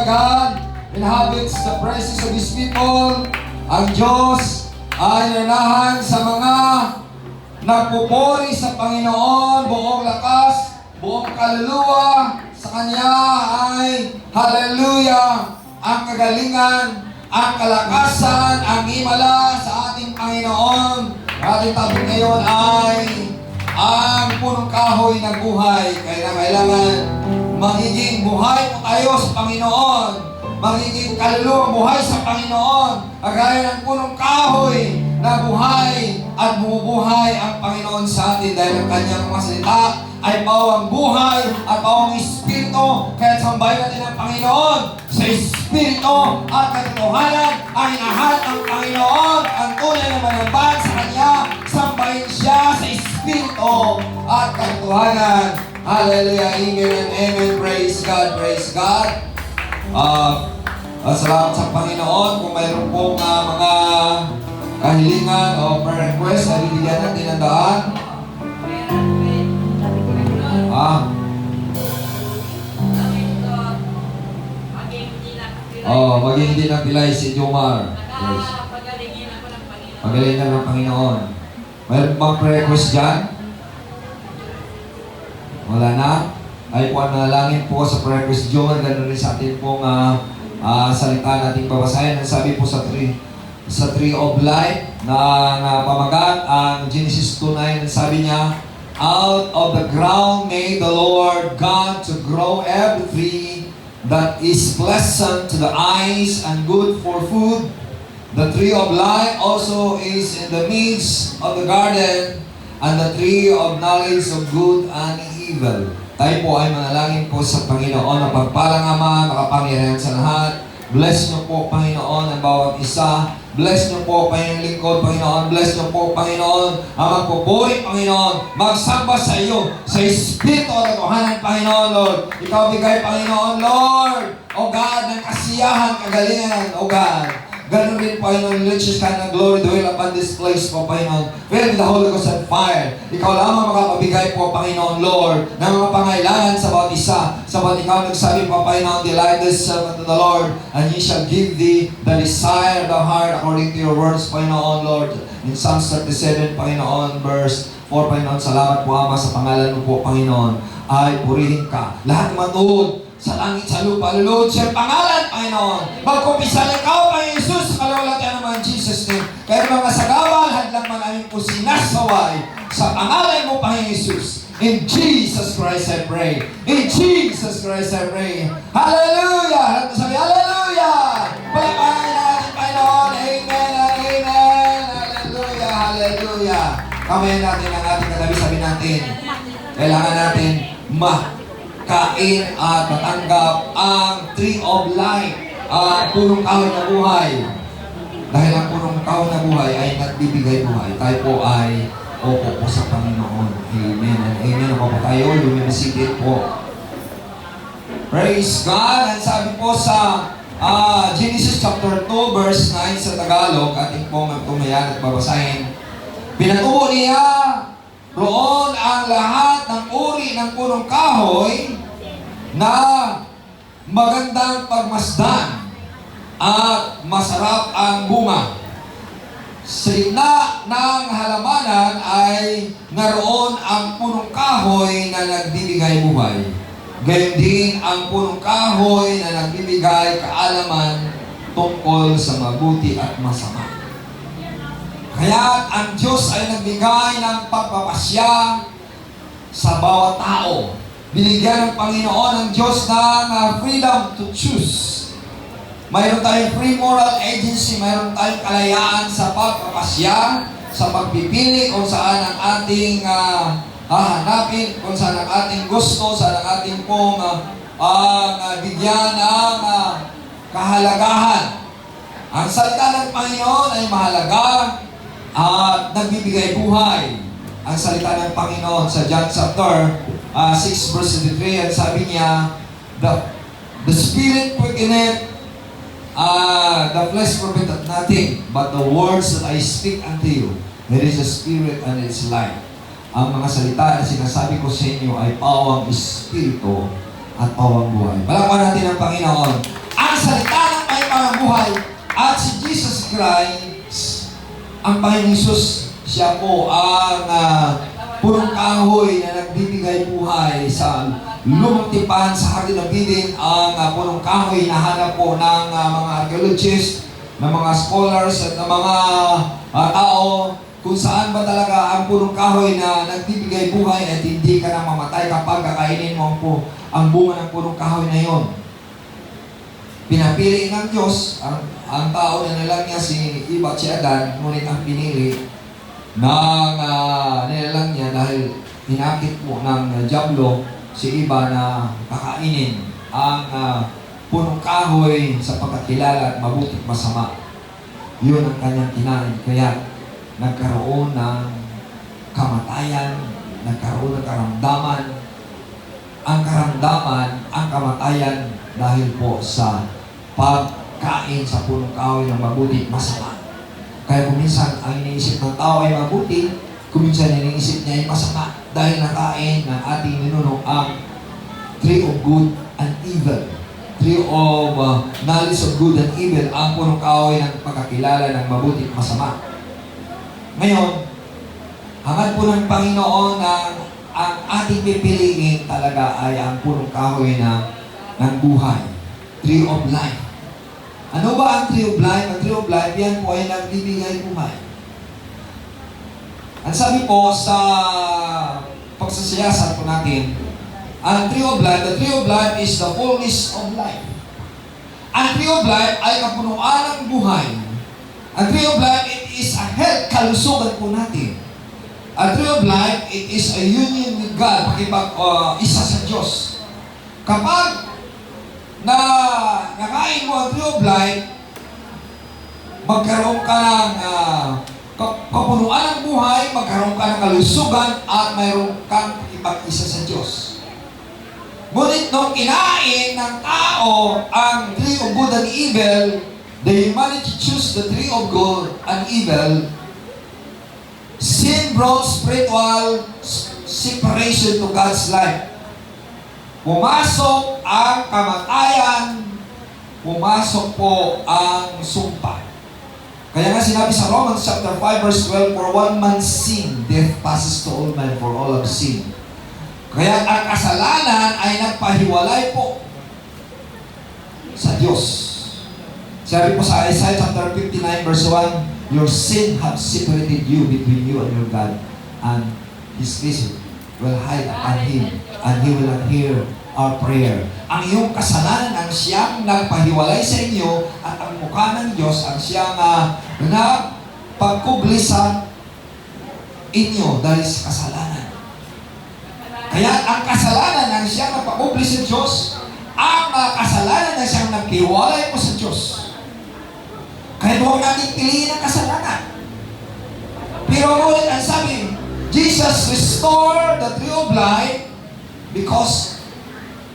God inhabits the presence of His people. Ang Diyos ay nanahan sa mga nagpupuri sa Panginoon, buong lakas, buong kaluluwa. Sa Kanya ay, hallelujah, ang kagalingan, ang kalakasan, ang himala sa ating Panginoon. Ating topic ngayon ay ang punong kahoy na buhay. Kaya kailangan magiging buhay po tayo sa Panginoon. Magiging kaluluwang buhay sa Panginoon. Kagaya ng punong kahoy na buhay at bumubuhay ang Panginoon sa atin dahil ang Kanyang mga salita ay pawang buhay at pawang Espiritu. Kaya sambahin natin ang Panginoon sa Espiritu at katotohanan. Ang inahat ng Panginoon, ang tunay na manambahan sa Kanya, sambahin siya sa Espiritu at katotohanan. Hallelujah, amen and amen. Praise God, praise God. Salamat sa Panginoon. Kung mayroon pong mga kahilingan o prayer request, ay bibigyan natin ng daan. Maging hindi na pilay si Jomar. Pagaling na ng Panginoon. Mayroon bang prayer request dyan? Wala na? Ay po, manalangin po sa prayer request Jomar. Ganun rin sa atin pong salita nating babasahin. Ang sabi po sa tree of life na pamagat, ang Genesis 2:9, sabi niya, out of the ground made the Lord God to grow every tree that is pleasant to the eyes and good for food. The tree of life also is in the midst of the garden, and the tree of knowledge of good and evil. Tayo po ay manalangin po sa Panginoon ng pagpalang Ama, makapangyarihan sa lahat. Bless niyo po, Panginoon, ang bawat isa. Bless niyo po, Panginoon, lingkod, Panginoon. Bless niyo po, Panginoon, ang magpupuri, Panginoon. Magsamba sa iyo, sa Espiritu at katotohanan, Panginoon, Lord. Ikaw bigay, Panginoon, Lord. O God, ng kasiyahan, kagalingan, O God. Ganun rin, Panginoon, riches ka ng glory dwell upon this place po, Panginoon. Fill with the Holy Ghost and fire. Ikaw lamang makapabigay po, Panginoon, Lord, ng mga pangailangan sa bawat isa. Sabat ikaw nagsabi po, Panginoon, delight thyself unto the Lord, and He shall give thee the desire of the heart according to your words, Panginoon, Lord. In Psalms 37, Panginoon, verse 4, Panginoon, salamat po, Ama, sa pangalan mo po, Panginoon, ay purihin ka. Lahat matuod sa langit, sa lupa, lulod sa pangalan, Panginoon. Magkumpisan ikaw, Panginoon Jesus, sa kalawalatian naman, Jesus' name. Kaya mga sagawal, hadlang man aming po sinasaway sa pangalan mo, Panginoon Jesus. In Jesus Christ I pray. In Jesus Christ I pray. Hallelujah! Sabi, hallelujah! Palapanan natin, Panginoon. Amen and amen. Hallelujah, hallelujah. Kamayan natin ang ating katabi, sabi natin, kailangan natin kain at matanggap ang tree of life, punong kahoy na buhay. Dahil ang punong kahoy na buhay ay nagbibigay buhay. Tayo po ay opo po sa Panginoon. Amen and amen. Ako po tayo, lumimasigit po. Praise God. Ang sabi po sa Genesis chapter 2 verse 9 sa Tagalog, ating pong tumayan at babasahin. Pinatubo niya roon ang lahat ng uri ng punong kahoy na magandang pagmasdan at masarap ang bunga. Sa gitna ng halamanan ay naroon ang punong kahoy na nagbibigay buhay. Gayon din ang punong kahoy na nagbibigay kaalaman tungkol sa mabuti at masama. Kaya ang Diyos ay nagbigay ng pagpapasya sa bawat tao. Binigyan ng Panginoon ng Diyos ng freedom to choose. Mayroon tayong free moral agency, mayroon tayong kalayaan sa pagpapasya, sa pagpipili kung saan ang ating hahanapin, kung saan ang ating gusto, saan ang ating pong bigyan ng kahalagahan. Ang salita ng Panginoon ay mahalaga at nagbibigay buhay. Ang salita ng Panginoon sa John chapter 6 verse 3, ang sabi niya, the Spirit quickeneth, the flesh profiteth nothing, but the words that I speak unto you, there is a spirit and it is life. Ang mga salita na sinasabi ko sa inyo ay pawang espiritu at pawang buhay. Palakpakan natin ang Panginoon. ang salita ng may pangabuhay at si Jesus Christ, ang Panginoon Jesus, siya po ang punong kahoy na nagbibigay buhay sa lumang tipan sa Garden of Eden. Ang punong kahoy na hanap po ng mga archaeologists, ng mga scholars at ng mga tao kung saan ba talaga ang punong kahoy na nagbibigay buhay at hindi ka na mamatay kapag kakainin mo ang bunga ng punong kahoy na yon. Pinapili ng Diyos ang tao na nilang niya si Eva at si Adan, ngunit ang pinili ng nilalang niya dahil hinakit po ng Diablo si Eva na kakainin ang punong kahoy sa pagkakilala at mabuti at masama. Yun ang kanyang kinain. Kaya nagkaroon ng kamatayan, nagkaroon ng karamdaman. Ang karamdaman, ang kamatayan dahil po sa pagkain sa punong kahoy ng mabuti at masama. Kaya kuminsan ang iniisip ng tao ay mabuti, kuminsan iniisip niya ay masama dahil nakain ng ating ninuno ang tree of good and evil. Tree of knowledge of good and evil, ang punong kahoy ng pagkakilala ng mabuti at masama. Ngayon, hangad po ng Panginoon na ang ating pipiliin talaga ay ang punong kahoy ng buhay. Tree of life. Ano ba ang tree of life? Ang tree of life, yan po ay nagbibigay buhay. Ang sabi po sa pagsasiyasat po natin, ang tree of life, the tree of life is the fullness of life. Ang tree of life ay kapunuan ng buhay. Ang tree of life, it is a health, kalusugan po natin. Ang tree of life, it is a union with God, pakipag-isa sa Diyos. Kapag nakain mo ang tree of life, magkaroon ka ng kapunuan ng buhay, magkaroon ka ng kalusugan, at mayroon kang pakipag-isa sa Diyos. Ngunit nung kinain ng tao ang tree of good and evil, the humanity choose the tree of good and evil, sin brought spiritual separation to God's life. Pumasok ang kamatayan, pumasok po ang sumpa. Kaya nga sinabi sa Romans chapter 5 verse 12, for one man's sin, death passes to all men, for all have sinned. Kaya ang kasalanan ay nagpahiwalay po sa Diyos. Sabi po sa Isaiah chapter 59 verse 1, your sin have separated you between you and your God, and His face will hide upon Him, and He will not hear our prayer. Ang iyong kasalanan ang siyang nagpahiwalay sa inyo, at ang mukha ng Diyos ang siyang nagpagkubli sa inyo dahil sa kasalanan. Kaya ang kasalanan ang siyang nagpagkubli sa Diyos, ang kasalanan ang siyang naghiwalay po sa Diyos. Kaya huwag natin piliin ang kasalanan. Pero ulit ang sabi, Jesus restored the tree of life because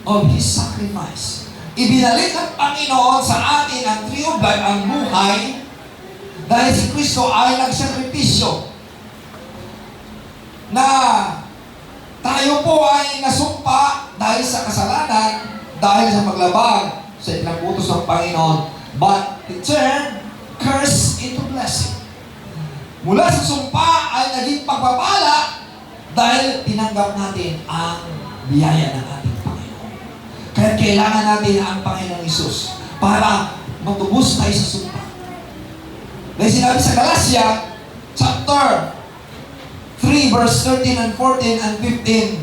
of His sacrifice. Ibinalik ng Panginoon sa atin ang tree of life, ang buhay, dahil si Kristo ay nagsakripisyo na tayo po ay nasumpa dahil sa kasalanan, dahil sa paglabag sa ipinagutos ng Panginoon, but it turned curse into blessing. Mula sa sumpa ay naging pagpapala dahil tinanggap natin ang biyaya ng ating Panginoon. Kaya kailangan natin ang Panginoong Hesus para matubos tayo sa sumpa. Dahil sinabi sa Galatia chapter 3 verse 13 and 14 and 15,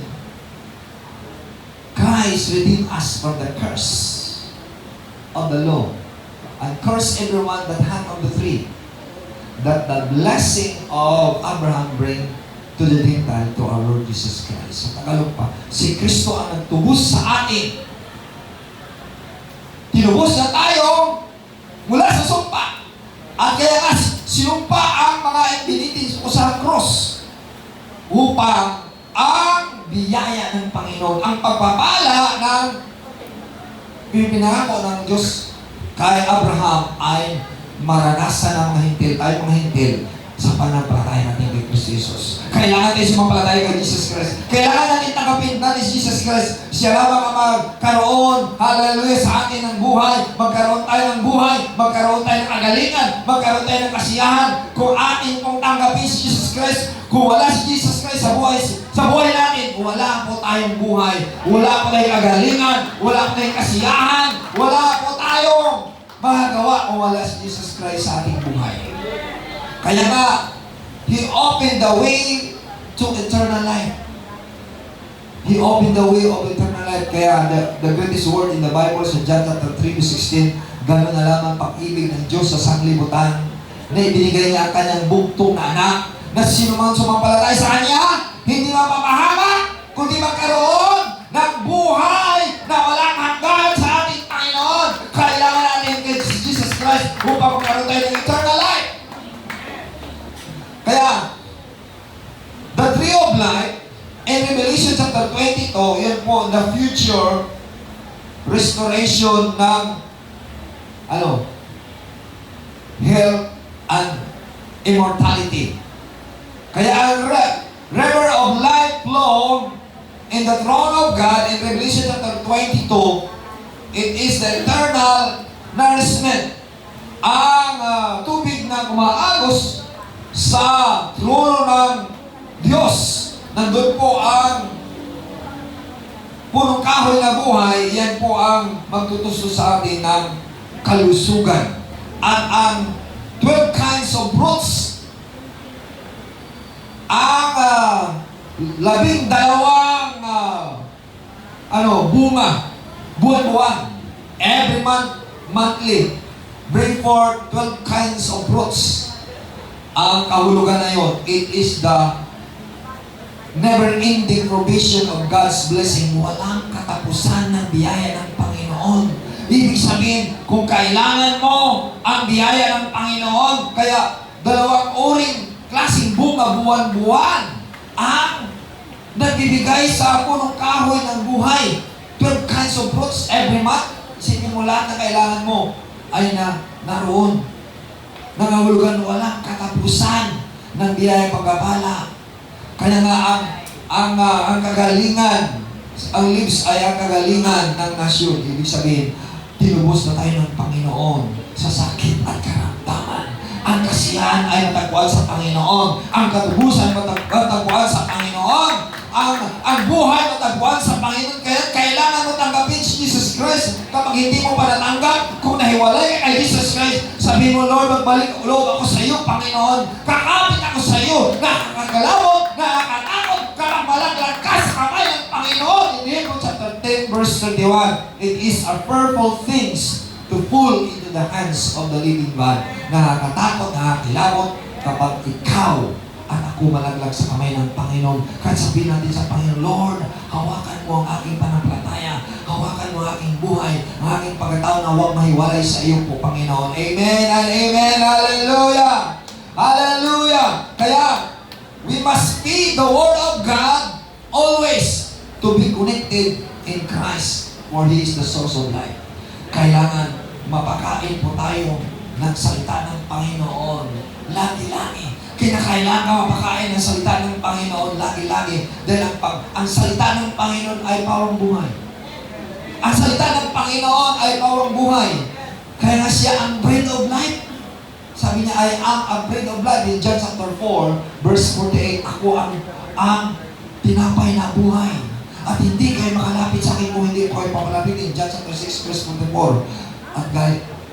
Christ redeemed us from the curse of the law and cursed everyone that hung on the tree, that the blessing of Abraham bring to the Gentile, to our Lord Jesus Christ. Sa Tagalog pa, si Kristo ang nagtubos sa atin. Tinubos na tayo mula sa sumpa. At kaya nga, sinumpa ang mga ibinitin ko sa cross upang ang biyaya ng Panginoon, ang pagpapala ng pinangako ng Diyos kay Abraham ay maranasan ng mga hintil, tayo mga hintil, sa pananampalataya natin kay Kristo Jesus. Kailangan tayo sumampalataya kay Jesus Christ. Kailangan natin tanggapin natin si Jesus Christ. Siya lamang ang magkaroon, hallelujah, sa atin ng buhay. Magkaroon tayo ng buhay. Magkaroon tayo ng kagalingan. Magkaroon tayo ng kasiyahan. Kung atin pong tanggapin si Jesus Christ, kung wala si Jesus Christ sa buhay natin, wala po tayong buhay. Wala po tayong kagalingan. Wala po tayong kasiyahan. Wala po tayong magagawa kung wala si Jesus Christ sa ating buhay. Kaya nga, He opened the way to eternal life. He opened the way of eternal life. Kaya the greatest word in the Bible sa John chapter 3:16, gano'n na lamang pag-ibig ng Diyos sa sanglibutan na ibinigay niya ang kanyang bugtong na anak na sino man sumampalatay sa Kanya, hindi mapapahamak, kundi magkaroon ng buhay na walang hanggan sa ating Panginoon. Kailangan natin kay Jesus Christ upang magkaroon tayo ng eternal life. Kaya, the tree of life in Revelation chapter 22, yan po, the future restoration ng health and immortality. Kaya ang river of life flow in the throne of God in Revelation chapter 22, it is the eternal nourishment. Ang tubig na umaagos sa trono ng Diyos. Nandun po ang punong kahoy na buhay. Yan po ang magtutusto sa atin ng kalusugan. At ang 12 kinds of fruits, ang 12 bunga, buwan-buwan, every month, monthly, bring forth 12 kinds of fruits. Ang kahulugan na yun, it is the never-ending provision of God's blessing. Walang katapusan ng biyaya ng Panginoon. Ibig sabihin, kung kailangan mo ang biyaya ng Panginoon, kaya dalawang uring klaseng bunga buwan-buwan ang nagbibigay sa punong kahoy ng buhay. 12 kinds of fruits every month. Isipin mo lahat na kailangan mo ay naroon. Nangahulugan walang katapusan ng biyaya paggabala. Kaya nga ang kagalingan, ang lips ay ang kagalingan ng nasyon. Ibig sabihin, tinubos na tayo ng Panginoon sa sakit at karamdaman. Ang kasiyahan ay matagpuan sa Panginoon. Ang katubusan matagpuan sa Panginoon. Ang buhay matagpuan sa Panginoon. Kaya kailangan mo tanggapin si Jesus Christ. Kapag hindi mo pa natanggap, kung nahiwalay kay Jesus Christ, sabi mo, Lord, magbalik ulo ako sa iyo, Panginoon. Kakapit ako sa iyo. Nakakagalawot, nakakatakot, kapag sa kamay ng Panginoon. In Hebrews chapter 10, verse 31, it is a purple things to fall into the hands of the living God. Nakakatakot, nakakilawot kapag ikaw at ako malaglag sa kamay ng Panginoon. Kaya sabihin natin sa Panginoon, Lord, hawakan mo ang aking pananampalataya, hawakan mo ang aking buhay, ang aking pagkatao na huwag mahiwalay sa iyo po, Panginoon. Amen and amen. Hallelujah! Hallelujah! Kaya, we must feed the Word of God always to be connected in Christ, for He is the source of life. Kailangan mapakain po tayo ng salita ng Panginoon lagi-lagi. Kinakailangan mapakain ng salita ng Panginoon lagi-lagi. Dahil ang salita ng Panginoon ay pawang buhay. Ang salita ng Panginoon ay pawang buhay. Kaya nga siya ang bread of life. Sabi niya, I am a bread of life. In John chapter 4, verse 48, ako ang tinapay na buhay. At hindi kayo makalapit sa akin kung hindi ko kayo papalapit. In John chapter 6, verse 44,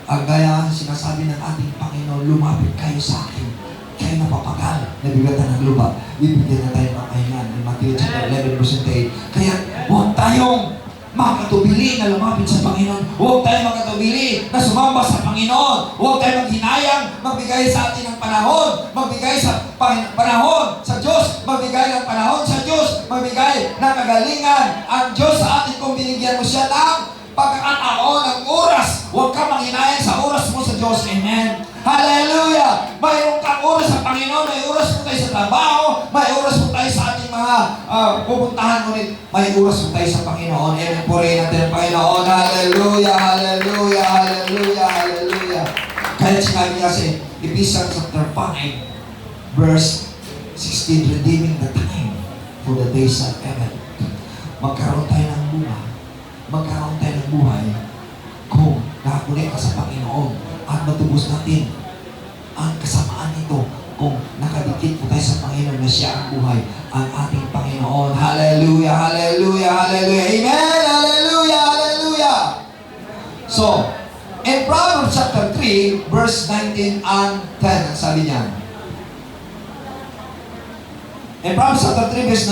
at gaya sinasabi ng ating Panginoon, lumapit kayo sa akin. Kayo napapagal, nabibigatan ng lupa, bibigyan na tayo ng kahinan. In Matthew chapter 11, verse 8. Kaya huwag tayong makatubili na lumapit sa Panginoon. Huwag tayong makatubili na sumamba sa Panginoon. Huwag tayong maghinayang, magbigay sa atin ng panahon, magbigay sa panahon sa Diyos, magbigay ng panahon sa Diyos, magbigay ng kagalingan. Ang Diyos sa atin kung binigyan mo siya ng pagkakataon ng oras. Huwag ka manghinayang sa oras mo sa Diyos. Amen. Hallelujah! Mayroon kang oras sa Panginoon, may oras po tayo sa trabaho, may oras po tayo sa ating mga pupuntahan, ngunit may oras po tayo sa Panginoon. Amen. Purihin natin ang Panginoon. Hallelujah! Hallelujah! Hallelujah! Hallelujah! Kaya sinabi niya sa Ephesians chapter 5, verse 16, redeeming the time, for the days are evil. Magkaroon tayo ng buhay. Magkaroon tayo ng buhay kung nakakunik ka sa Panginoon at matubos natin ang kasamaan nito kung nakadikit po tayo sa Panginoon na siya ang buhay, ang ating Panginoon. Hallelujah, hallelujah, hallelujah. Amen, hallelujah, hallelujah. So, in Proverbs chapter 3, verse 19 and 10, ang sabi niya. In Proverbs chapter 3, verse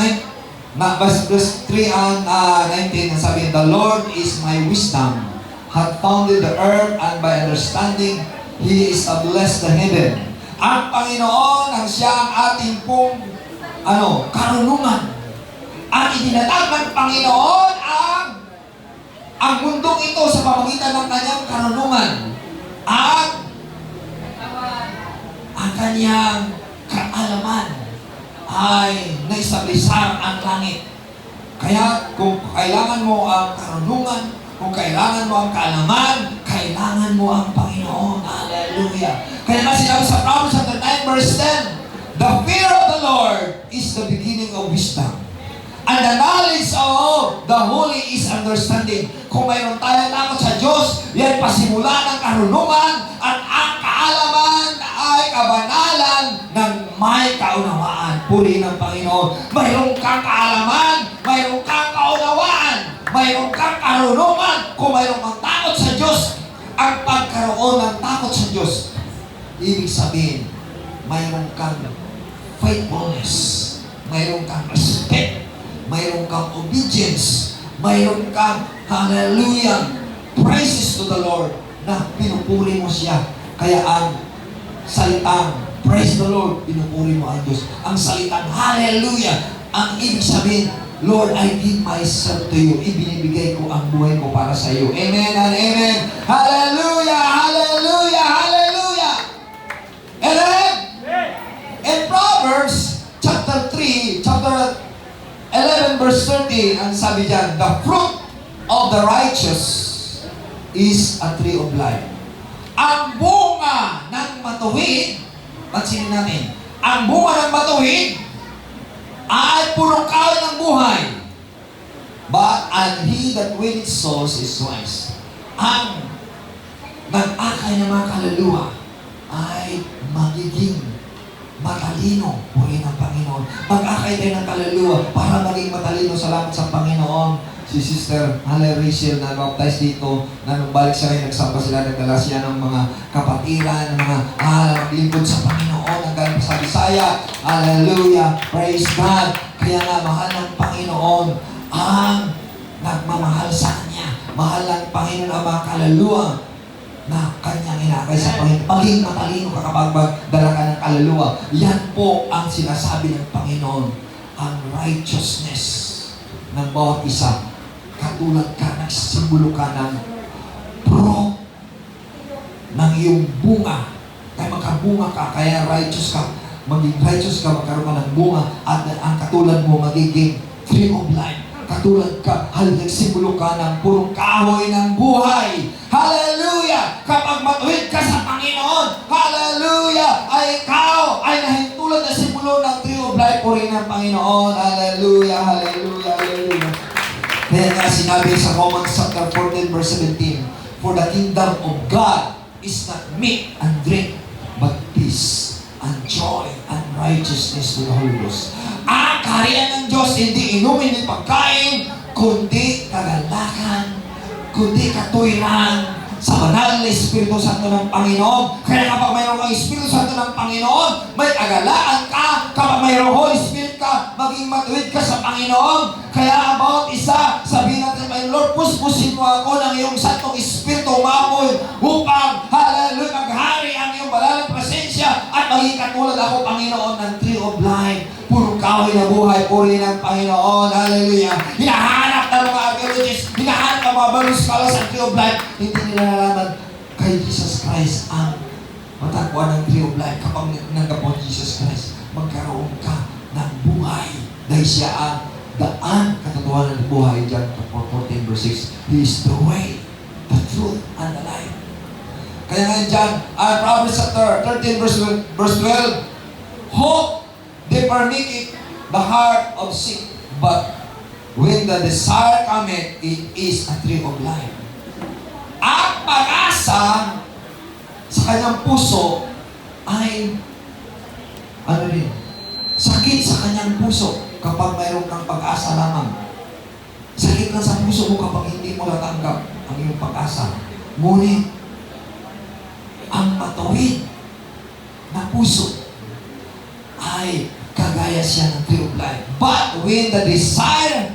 3 and 19, ang sabi niya, the Lord is my wisdom, hath founded the earth, and by understanding, He established the heaven. Ang Panginoon ang siya ang ating pong karunungan. Ang idinatag ng Panginoon ang mundong ito sa pamamagitan ng kanyang karunungan at ang kanyang kaalaman ay naisablisar ang langit. Kaya kung kailangan mo ang karunungan, kung kailangan mo ang kaalaman, kailangan mo ang Panginoon. Hallelujah. Kaya nga sinabi sa Proverbs chapter 9 verse 10, the fear of the Lord is the beginning of wisdom, and the knowledge of the holy is understanding. Kung mayroon tayo takot sa Diyos, yan pasimula ng karunungan, at ang kaalaman ay kabanalan ng may kaunawaan. Puri ng Panginoon. Mayroon kang kaalaman, mayroon kang kaunawaan, mayroon kang karunungan. Kung mayroon kang takot sa Diyos, ang pagkaroon ng takot sa Diyos, ibig sabihin, mayroon kang faithfulness, mayroon kang respect, mayroon kang obedience, mayroon kang, hallelujah, praises to the Lord, na pinupuri mo siya. Kaya ang salitang praise the Lord, pinupuri mo ang Diyos. Ang salitang hallelujah, ang ibig sabihin, Lord, I give myself to you. Ibinibigay ko ang buhay ko para sa iyo. Amen and amen. Hallelujah, hallelujah, hallelujah. Amen? In Proverbs chapter 3, chapter 11 verse 30, ang sabi dyan, the fruit of the righteous is a tree of life. Ang bunga ng matuwid, pansinin natin, ang bunga ng matuwid ay punong kahoy ng buhay. And he that winneth souls is wise. Ang nag-akay ng mga kaluluwa ay magiging matalino. Puri ng Panginoon. Mag-akay tayo ng kaluluwa para maging matalino. Salamat sa Panginoon. Si Sister Rachel na baptized dito, na nung balik siya kayo, nagsamba sila, nagdala siya ng mga kapatiran, ng mga naglingkod sa Panginoon, ang galing sa Bisaya. Hallelujah! Praise God! Kaya nga, mahal ng Panginoon ang nagmamahal sa Kanya. Mahal ng Panginoon ang mga kaluluwa na Kanyang inakay sa Panginoon. Maging matalino ka kapag magdala ka ng kaluluwa. Yan po ang sinasabi ng Panginoon, ang righteousness ng bawat isa. Katulad ka, nagsisimbolo ka ng pro ng iyong bunga. Kaya magkabunga ka, kaya righteous ka. Maging righteous ka, magkaroon ka ng bunga, at ang katulad mo magiging tree of life. Katulad ka, nagsimbolo ka ng purong kahoy ng buhay. Hallelujah! Kapag matuwid ka sa Panginoon, hallelujah, ay ikaw ay nahintulad na simbolo ng tree of life. Puri ng Panginoon. Hallelujah, hallelujah, hallelujah. Kaya nga sinabi sa Romans chapter 14 verse 17, for the kingdom of God is not meat and drink, but peace and joy and righteousness to the Holy Ghost. Ang kaharian ng Diyos, hindi inumin, hindi pagkain, kundi kagalakan, kundi katuwiran sa banal na Espiritu Santo ng Panginoon. Kaya kapag mayroon kang Espiritu Santo ng Panginoon, may agalaan ka. Kapag mayroon Holy Spirit ka, maging matuwid ka sa Panginoon. Kaya bawat isa, sabihin natin, my Lord, puspusin mo ako ng iyong Santong Espiritu umapoy upang, hallelujah, maghari ang iyong banal na presensya at maging katulad ako, Panginoon, ng tree of life. Puro kahoy na buhay, puri ng Panginoon. Hallelujah. Hinahanap ng mga archaeologists, hinahanap ng mga balloon scholars sa tree of life. Hindi nila nalaman kay Jesus Christ ang matagpuan ng tree of life. Kapag nanggap mo Jesus Christ, magkaroon ka ng buhay. Dahil siya ang daan, katotohanan ng buhay. John 14 verse 6. He is the way, the truth, and the life. Kaya nga dyan, Proverbs chapter 13 verse 12, Hope defer maketh the heart of sick, but when the desire cometh, it is a tree of life. Ang pag-asa sa kanyang puso ay sakit sa kanyang puso kapag mayroon kang pag-asa lamang. Sakit lang sa puso mo kapag hindi mo natanggap ang iyong pag-asa. Ngunit, ang matuwid na puso ay kagaya siya ng tree of life. But when the desire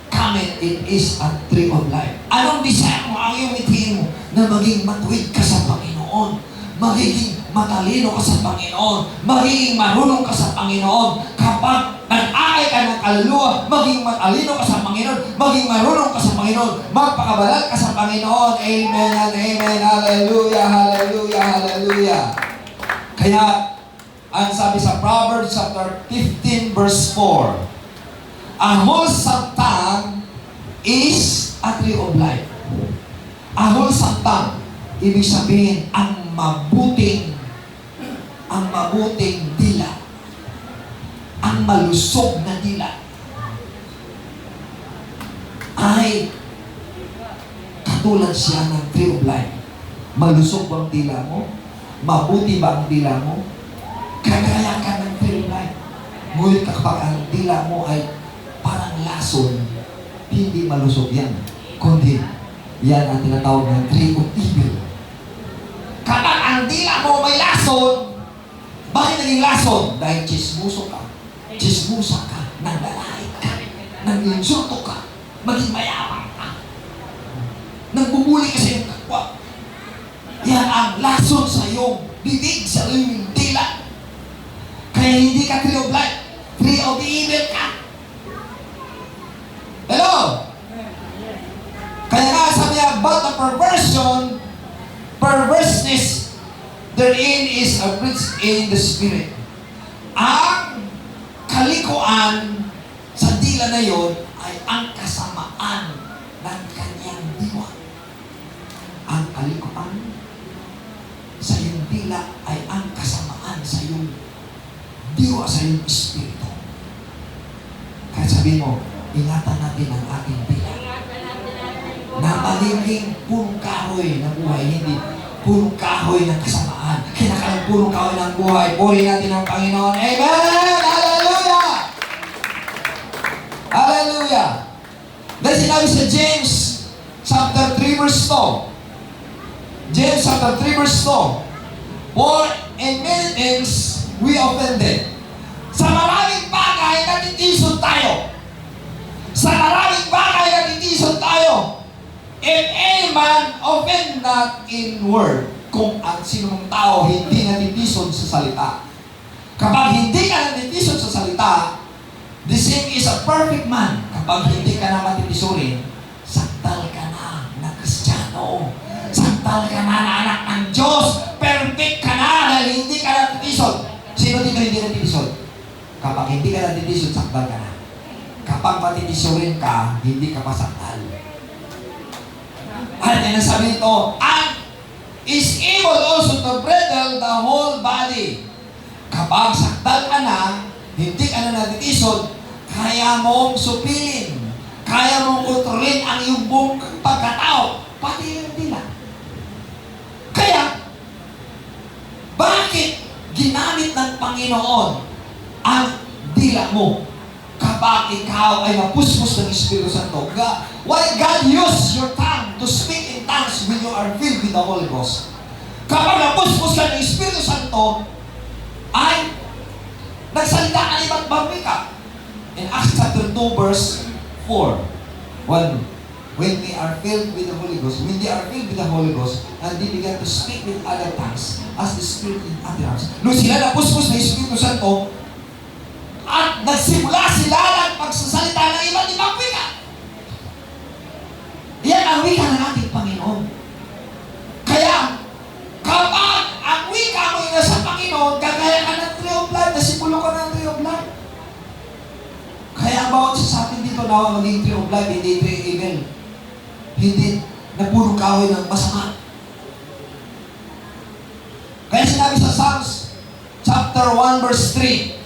cometh, it is a tree of life. Anong desire mo? Ang iyong mithin mo na maging matuwid ka sa Panginoon, magiging matalino ka sa Panginoon, magiging marunong ka sa Panginoon. Kapag nag-aay ka ng kaluluwa, maging matalino ka sa Panginoon, maging marunong ka sa Panginoon, magpakabalan ka sa Panginoon. Amen and amen. Hallelujah, hallelujah, hallelujah. Kaya, ang sabi sa Proverbs chapter 15 verse 4, a wholesome tongue is a tree of life. A wholesome tongue, ibig sabihin, ang mabuting dila, ang malusog na dila, ay katulad siya ng tree of life. Malusog ba ang dila mo? Mabuti ba ang dila mo? Kagaya ka ng tree of life. Ngunit kapag ang dila mo ay parang lason, hindi malusog yan. Kundi, yan ang tinatawag ng tree of evil. Kapag ang dila mo may lason, bakit naging lason? Dahil chismoso ka. Chismosa ka, naglalait ka, nag-insulto ka, maging mayabang ka, nagbubuli ka sa iyong kapwa. Yan ang lason sa iyong bibig, sa iyong dila. Kaya hindi ka tree of life, tree of evil ka. Hello? Kaya nga sabi niya, but the perverseness therein is a bridge in the spirit. Ang kalikuan sa dila na yon ay ang kasamaan ng kanyang diwa. Ang kalikuan sa iyong dila ay ang kasamaan sa iyong diwa, sa iyong espiritu. Kaya sabihin mo, ingatan natin ang ating dila na magiging punong kahoy ng buhay, hindi punong kahoy ng kasamaan. Kinakalang punong kahoy ng buhay. Puri natin ang Panginoon. Amen! Hallelujah! Hallelujah! Dahil sinabi sa James chapter 3 verse 2. James chapter 3 verse 2. For in many things we offended. Sa maraming bagay natitisod tayo. Sa maraming bagay natitisod tayo. If any man offend not in word, kung ang sinong tao hindi natitisod sa salita. Kapag hindi ka natitisod sa salita, the same is a perfect man. Kapag hindi ka na matitisurin, saktal ka na Kristiyano. Saktal ka na anak ng Diyos. Perfect ka na dahil hindi ka natitisod. Sino dito hindi natitisod? Kapag hindi ka natitisod, saktal ka na. Kapag matitisurin ka, hindi ka masaktal. At sabi nito, and is able also to bridle the whole body. Kapag saktal ka na, hindi ka na natitisod, kaya mong supilin, kaya mong kontrolin ang iyong buong pagkatao, pati yung dila. Kaya, bakit ginamit ng Panginoon ang dila mo kapag ikaw ay napuspos ng Espiritu Santo? Why God used your tongue to speak in tongues when you are filled with the Holy Ghost? Kapag napuspos ka ng Espiritu Santo, ay nagsalita ka ng iba't ibang wika. In Acts chapter 2 verse 4, when we are filled with the Holy Ghost, when they are filled with the Holy Ghost, and they began to speak with other tongues as the Spirit in utterance. Nung sila napuspos ng Espiritu Santo, at nagsimula sila ng pagsasalita ng iba't ibang wika. Yan ang wika ng ating Panginoon. Kaya, kapag ang wika mo yung nasa Panginoon, kagaya ka ng tree of life, nasipulo ka ng tree of life. Kaya ang bawat sa atin dito na maging tree of life, hindi tree of evil. Hindi na puro kahoy ng masama. Kaya sinabi sa Psalms chapter 1, verse 3.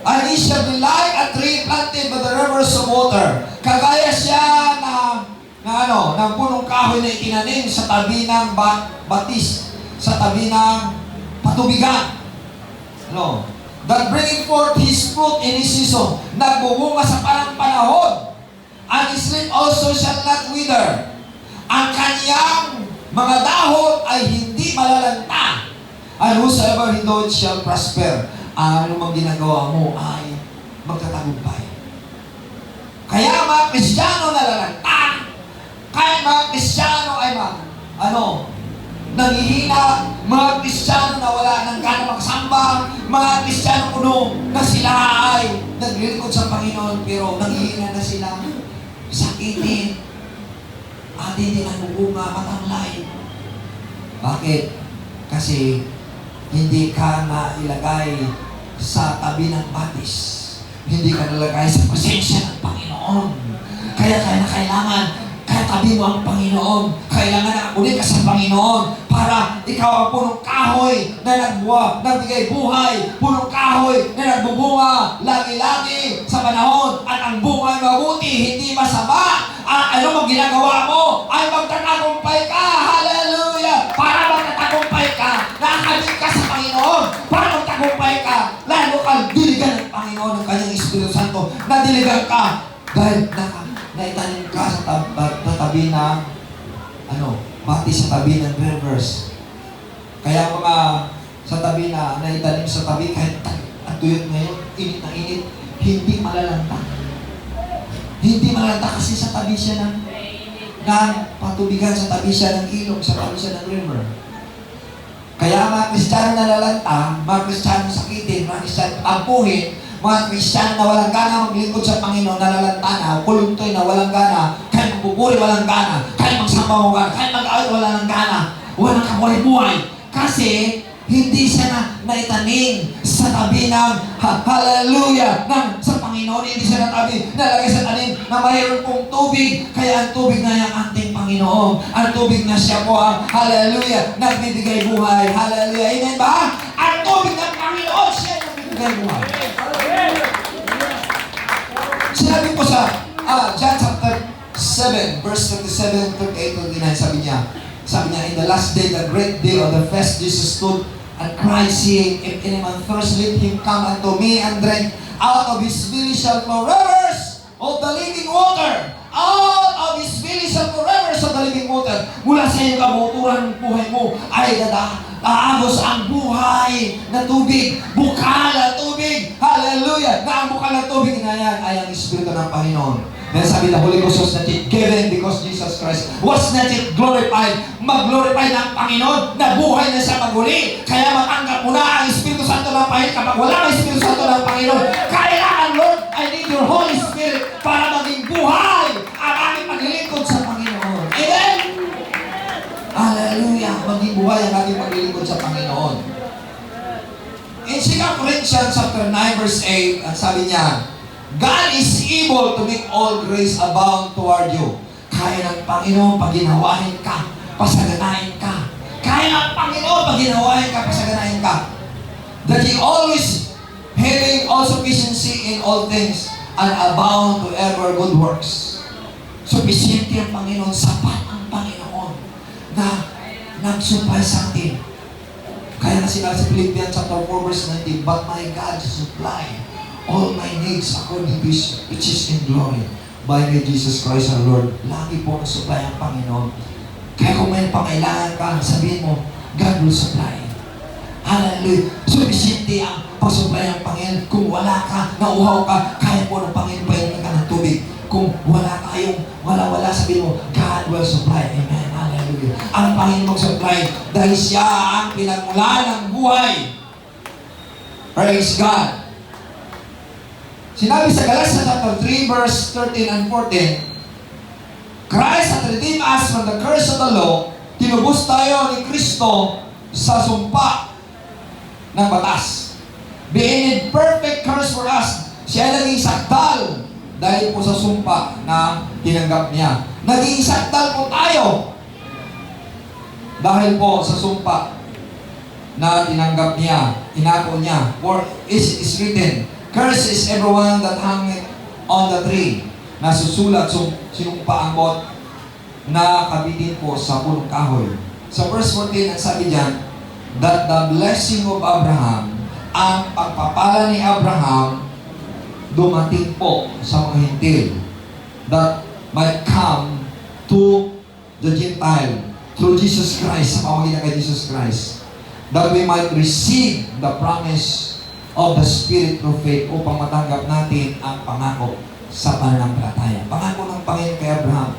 And he shall be like a tree planted by the rivers of water. Kagaya siya ng punong kahoy na itinanim sa tabi ng batis, sa tabi ng patubigan. That bringing forth his fruit in his season. Nagbubunga sa parang panahon. And his leaf also shall not wither. Ang kanyang mga dahon ay hindi malalanta. And whosoever he doeth shall prosper. Ano mang ginagawa mo ay magtatagumpay. Kaya mga Kristiyano nalalanta. Kaya mga Kristiyano ay nangihina. Mga Kristiyano na wala ng gana magsamba. Mga Kristiyano kuno na sila ay naglilingkod sa Panginoon pero nangihina na sila. Sakitin. At hindi nagbubunga, matamlay. Bakit? Kasi hindi ka na ilagay sa tabi ng batis. Hindi ka nalagay sa presensya ng Panginoon. Kaya kailangan tabi mo ang Panginoon. Kailangan nakakunin ka sa Panginoon para ikaw ang punong kahoy na nagbigay buhay. Punong kahoy na nagbubunga lagi-lagi sa panahon. At ang bunga ay mabuti, hindi masama. At ano mang ginagawa mo ay magtatagumpay ka. Hallelujah! Para magtatagumpay ka, nakakabit ka sa Panginoon. Para magtagumpay ka, lalo kang diligan ng Panginoon ng kanyang Espiritu Santo. Nadiligan ka dahil naitanim ka sa tabi ng bati sa tabi ng rivers. Kaya mga sa tabi na naitanim sa tabi, kahit ang tuyot ngayon, init na init, hindi malalanta. Hindi malalanta kasi sa tabi siya ng patubigan, sa tabi siya ng ilog, sa tabi siya ng river. Kaya mga Kristiyano nalalanta, mga Kristiyano sakitin, mga Kristiyano tampuhin, mga Kristiyano na walang gana maglingkod sa Panginoon, nalalanta na, kuluntoy na walang gana, kahit magpupuri walang gana, kahit magsamba mo gana, kahit mag-awit wala ng gana, walang kabuhay-buhay. Kasi hindi siya na naitanim sa tabi ng hallelujah sa Panginoon. Hindi siya nalagay sa tanim na mayroon pong tubig. Kaya ang tubig na yung ating Panginoon. Ang tubig na siya po ang hallelujah, nagbibigay buhay. Hallelujah. Amen ba? Ang tubig ng Panginoon, siya nagbibigay buhay. Sinabi po sa John chapter 7, verse 37, 38, 39, sabi niya, in the last day, the great day of the feast, Jesus stood and cried, saying, if any man thirst, let him come unto me and drink. Out of his belly shall flow rivers of the living water. Out of his belly shall flow rivers of the living water. Mula sa iyong kabuturan ng buhay mo ay aagos ang buhay na tubig. Bukal na tubig. Hallelujah! Na ang bukal na tubig na yan ay ang Espiritu ng Panginoon. Then sabi na Holy Ghost was not yet given because Jesus Christ was not yet glorified. Mag-glorify ng Panginoon na buhay na siya maguli. Kaya matanggap mo na ang Espiritu Santo ng Panginoon. Kapag wala ang Espiritu Santo ng Panginoon, kailangan, Lord, I need your Holy Spirit para maging buhay ang aking paglilingkod sa Panginoon. Amen? Hallelujah! Maging buhay ang ating paglilingkod sa Panginoon. In 2 Corinthians chapter 9 verse 8, sabi niya, God is able to make all grace abound toward you. Kaya ng Panginoon pag ginawain ka, pasaganahin ka. Kaya ng Panginoon pag ginawain ka, pasaganahin ka. That He always having all sufficiency in all things and abound to ever good works. Sufficiente ang Panginoon, sapat ang Panginoon na nagsupply sa atin. Kaya na sinabi sa Philippians chapter 4 verse 19, but my God supply all my needs according to His riches in glory by Jesus Christ our Lord. Lagi po mag-supply ang Panginoon. Kaya kung may pangailangan ka, sabihin mo, God will supply. Hallelujah. Sufficiente ang pag-supply ng Panginoon. Kung wala ka, nauhaw ka, kaya po ng Panginoon painin ka ng tubig. Kung wala tayong, wala, sabihin mo, God will supply. Amen. Hallelujah. Ang Panginoon mag-supply dahil siya ang pinagmulan ng buhay. Praise God. Sinabi sa Galatians chapter 3 verse 13 and 14, Christ hath redeemed us from the curse of the law. Tinubos tayo ni Kristo sa sumpa ng batas. Being in perfect curse for us. Siya naging sakdal dahil po sa sumpa na tinanggap niya. Naging sakdal po tayo dahil po sa sumpa na tinanggap niya, inako niya. For is written, "Curse is everyone that hangeth on the tree." Nasusulat, sinumpa ang bot na kabitin po sa punong kahoy. Sa verse 14, ang sabi diyan, that the blessing of Abraham, ang pagpapala ni Abraham, dumating po sa mga hintil, that might come to the Gentile through Jesus Christ, sa pamagitan kay Jesus Christ, that we might receive the promise of the Spirit through faith, upang matanggap natin ang pangako sa pananampalataya. Pangako ng Panginoon kay Abraham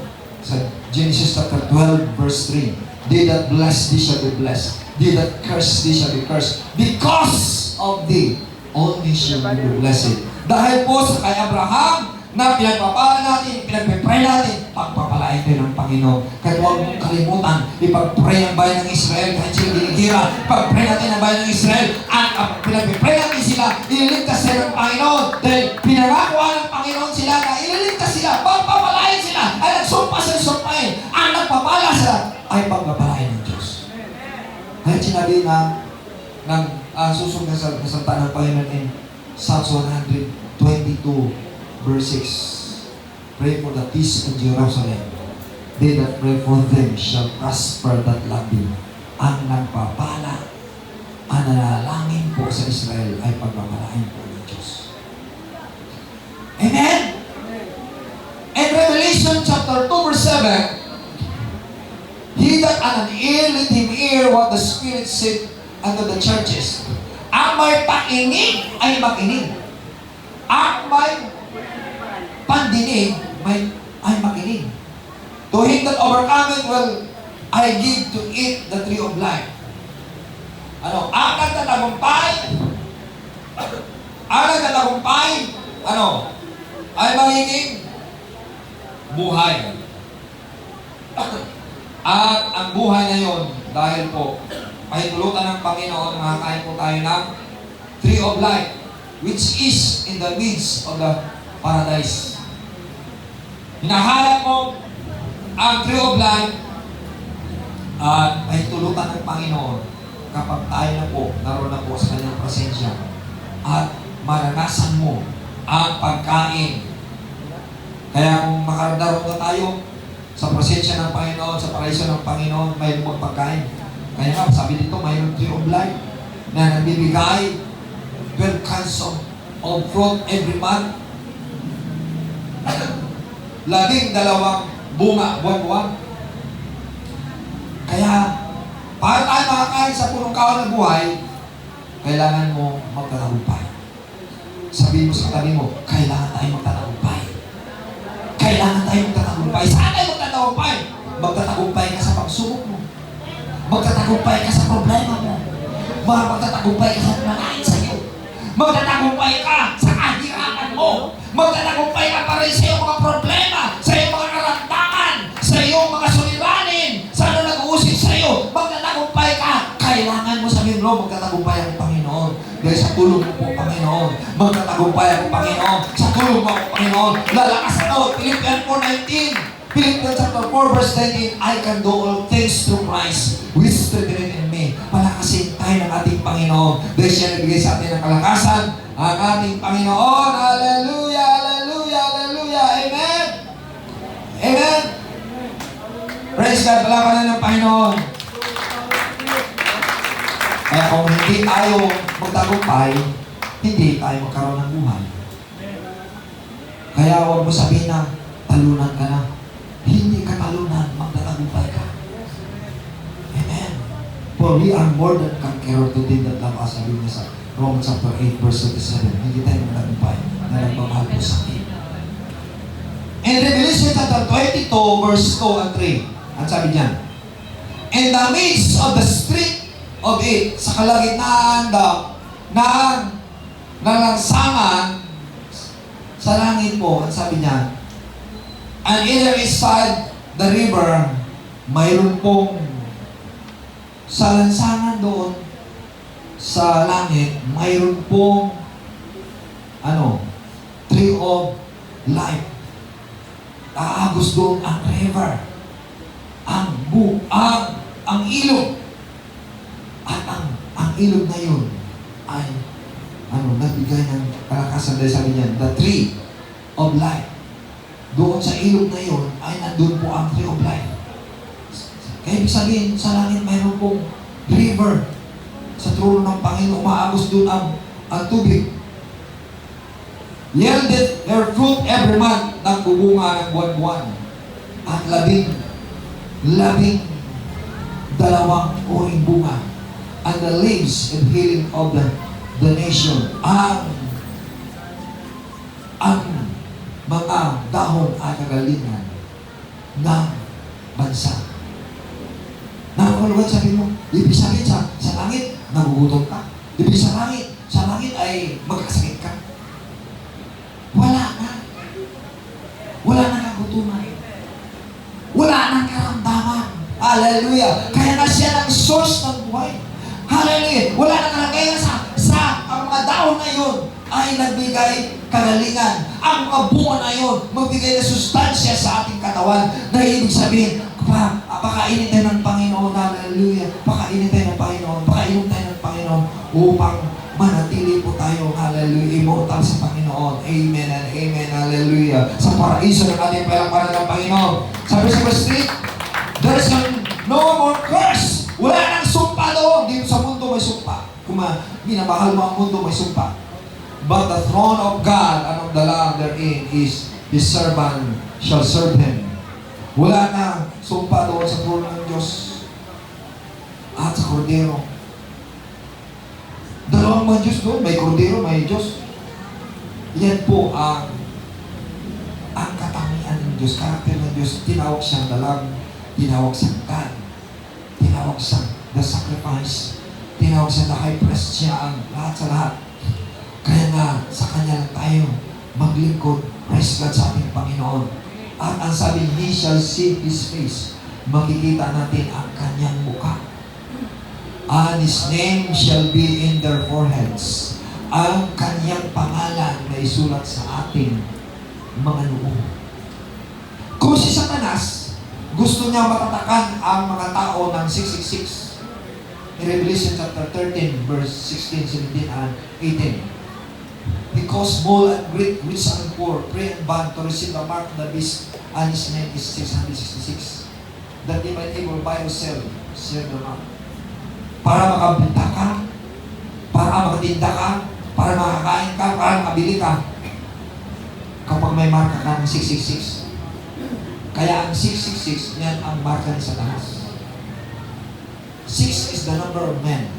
sa Genesis chapter 12 verse 3, "They that bless thee shall be blessed, they that curse thee shall be cursed, because of thee only shall be blessed." Dahil po sa kay Abraham na pinagpapala natin, pinagpipray natin, pagpapalain tayo ng Panginoon. Kaya huwag mong kalimutan, ipagpray ang bayan ng Israel kahit sila dinigira. Pagpray natin ang bayan ng Israel at pinagpipray natin sila, ililigtas sila ng Panginoon. Dahil pinangakuha ng Panginoon sila na ililigtas sila, pagpapalain sila, ay nagsumpa sa sumpain. Ang nagpapala sila ay pagpapalain ng Diyos. Kaya sinabi ng susunod na salita ng Panginoon in Psalms 122 verse 6, "Pray for the peace of Jerusalem. They that pray for them shall prosper that love thee." Ang nagpapala, ang nanalangin po sa Israel ay pagpapalain po ng Diyos. Amen? In Revelation chapter 2 verse 7, "He that hath an ear, let him hear what the Spirit said unto the churches." Ang may pakinig ay makinig. Ang may pandinig ay makinig. "To him that overcometh will I give to eat the tree of life." Ang nagtatagumpay, ay magiging buhay. At ang buhay na yon, dahil po, pahintulutan ng Panginoon, makakain po tayo ng tree of life, which is in the midst of the paradise. Hinahanap mo ang tree of life at ay tulutan ng Panginoon kapag tayo na po, naroon na po sa kanyang presensya at maranasan mo ang pagkain. Kaya kung makaroon na tayo sa presensya ng Panginoon, sa paraiso ng Panginoon, may lumang pagkain. Kaya nga, sabi dito, mayroong tree of life na nagbibigay 12 kinds of fruit every month. 12 bunga, buwan-buwan. Kaya, para tayo makakain sa punong kawan ng buhay, kailangan mo magtatagumpay. Sabihin mo sa katabi mo, kailangan tayo magtatagumpay. Kailangan tayo magtatagumpay. Saan tayo magtatagumpay? Magtatagumpay ka sa pagsubok mo. Magtatagumpay ka sa problema mo. Magtatagumpay ka sa nanain sa iyo. Magtatagumpay ka sa kahirapan mo. Magtatagumpay ka pa rin sa iyong mga problema, sa iyong mga karamdaman, sa iyong mga suliranin, sa ano nag-uusip sa iyo. Magtatagumpay ka. Kailangan mo sabihin mo, magtatagumpay ang Panginoon. Dahil sa tulong mo po, Panginoon. Magtatagumpay ang Panginoon. Sa tulong mo, Panginoon. Lalakasan mo. Philippians 4:19. Philippians chapter 4 verse 19, "I can do all things through Christ, which strengtheneth in me." Palakasin tayo ng ating Panginoon. Dahil siya nagbigay sa atin ng kalakasan. Ang ating Panginoon. Hallelujah, hallelujah, hallelujah. Amen. Amen. Praise God. Palapanan ng Panginoon. Kaya kung hindi tayo magtagumpay, hindi tayo magkaroon ng buhay. Kaya huwag mo sabihin na talunan ka na. Hindi ka talunan, magtatagumpay ka. Amen. For we are more than conqueror to them that love us, sabi niya sa Romans chapter 8 verse 37. Hindi tayo magtagumpay na nagmamahal po sa atin. In Revelation chapter 22 verse 2 and 3, ang sabi niyan, "In the midst of the street of it," sa kalagitnaan ng lansangan sa langit po, ang sabi niya, "And either side the river," mayroon pong sa lansangan doon sa langit, mayroon pong tree of life. Aagos doon ang river, ang ilog, at ang ilog na yun ay nagbigay ng kalakasan dahil sabi niya, the tree of life. Doon sa ilog na yun ay nandun po ang tree of life. Kaya ibig sabihin, sa langit mayroon pong river. Sa trono ng Panginoon, umaagos doon ang tubig. Yielded their fruit every month, nagbubunga ng buwan-buwan. At labing dalawang uring bunga. And the leaves and healing of the nation. Ang mga dahon at kagalingan ng bansa. Nakakulugan, sabi mo, ibig sabihin sa langit, nagugutom ka. Ibig sa langit ay magkasakit ka. Wala na. Wala na kagutuman. Wala na karamdaman. Hallelujah. Kaya na siya ng source ng buhay. Hallelujah. Wala na kalagayan sa ang mga dahon na yun ay nagbigay kagalingan. Ang mga bunga na yun, magbigay na sustansya sa ating katawan na ibig sabihin, pakainin tayo ng Panginoon. Hallelujah. Pakainin tayo ng Panginoon. Pakainom tayo ng Panginoon upang manatili po tayo. Hallelujah. Immortal sa Panginoon. Amen and amen. Hallelujah. Sa paraiso ng ating palakparan ng Panginoon. Sabi sa verse 3, there is no more curse. Wala nang sumpa doon. Dito sa mundo may sumpa. Kung minamahal mo ang mundo, may sumpa. But the throne of God and of the Lamb therein is His servant shall serve Him. Wala na sumpa doon sa trono ng Diyos at sa Kordero. Dalawang mga Diyos doon, may Kordero, may Diyos. Yan po ang katangian ng Diyos, karakter ng Diyos. Tinawag siyang dalang, tinawag siyang God, tinawag siyang the sacrifice, tinawag siyang the high priest, siya ang lahat sa lahat. Kaya nga, sa Kanya lang tayo maglingkod. Praise God sa ating Panginoon. At ang sabi, He shall see His face. Makikita natin ang Kanyang mukha. And His name shall be in their foreheads. Ang Kanyang pangalan na isulat sa ating mga noo. Kung si Satanas, gusto niya matatakan ang mga tao ng 666. In Revelation chapter 13, verse 16, 17, and 18. Because small and great, rich and poor, pray and bond to receive the mark of the beast, and His name is 666. That they might able buy or sell the mark. Para makabenta ka, para makatinda ka, para makakain ka, para makabili ka. Kapag may marka ka ng 666. Kaya ang 666, yan ang marka ni Satanas. 6 is the number of men.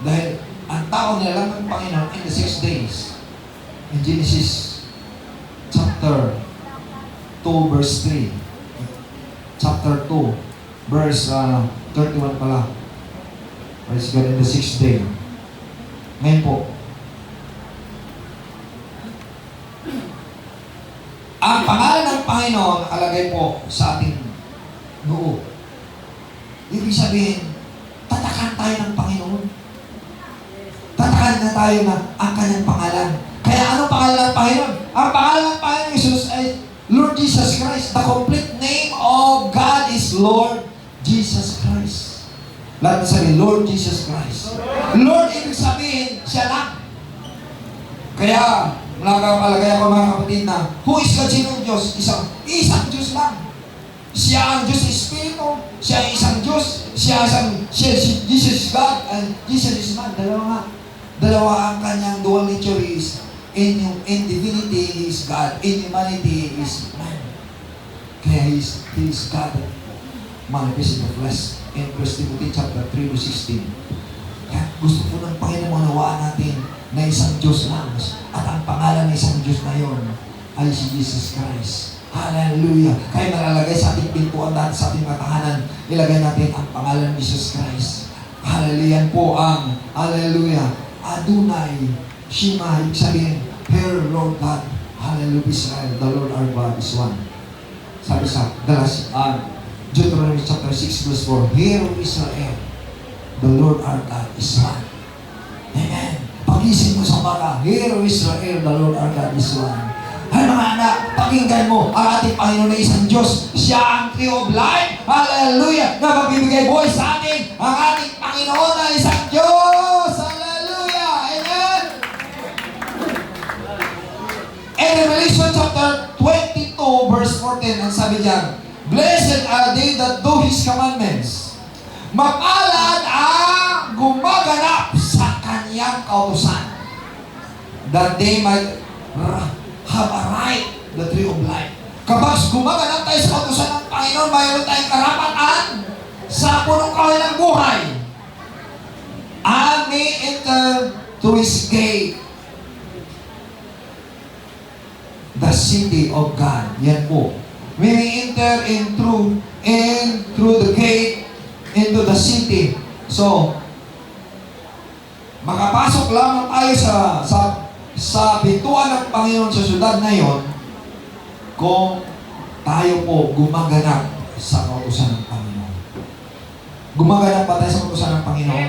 Dahil ang tao nilalang ng Panginoon in the 6 days. In Genesis chapter 2 verse 3. Chapter 2 verse 31 pala. Praise God, in the 6th day. Ngayon po, ang pangalan ng Panginoon nakalagay po sa ating noo. Ibig sabihin, tatakan tayo ng Panginoon. Tatakan na tayo na ang Kanyang pangalan. Kaya anong pangalan ng Panginoon? Ang pangalan ng Panginoon Jesus ay Lord Jesus Christ. The complete name of God is Lord Jesus Christ. Lahat na sabihin, Lord Jesus Christ. Lord, ibig sabihin, siya lang. Kaya, nakapalagay ako mga kapatid na, who is God? Sinong Diyos? Isang Diyos lang. Siya ang Diyos Espiritu. Siya ang isang Diyos. Siya si Jesus is God and Jesus is man. Dalawa ang kanyang dual nature is in divinity He is God, in humanity He is man. Kaya He is God manifest in the flesh. In 1 Timothy chapter 3 verse 16. Kaya gusto po ng Panginoon manawaan natin na isang Diyos lang. At ang pangalan ng isang Diyos na yon ay si Jesus Christ. Hallelujah. Kaya nalalagay sa ating pintuan dahil sa ating matahanan, ilagay natin ang pangalan ng Jesus Christ. Hallelujah po ang Hallelujah. Adonai, Shema, ibig sabihin, Hear Lord God, Hallelujah Israel, the Lord our God is one. Sabi sa Deuteronomy chapter 6 verse 4, Hear Israel, the Lord our God is one. Amen. Pagising mo sa umaga, Hear Israel, the Lord our God is one. Ay mga anak, pakinggan mo ang ating Panginoon na isang Diyos. Siya ang tree of life. Hallelujah. Na magbibigay buhay sa atin ang ating Panginoon na isang Diyos. 14, ang sabi diyan, "Blessed are they that do His commandments." Mapalad ang gumaganap sa Kanyang kautusan, that they might have a right, the tree of life. Kapag gumaganap tayo sa kautusan ng Panginoon, mayroon tayong karapatan sa punong kahoy ng buhay. And may enter to His gate, the city of God. Yan po. We may enter in through the gate into the city. So, makapasok lamang tayo sa pintuan ng Panginoon sa syudad na yon kung tayo po gumaganap sa kautusan ng Panginoon. Gumaganap ba tayo sa kautusan ng Panginoon?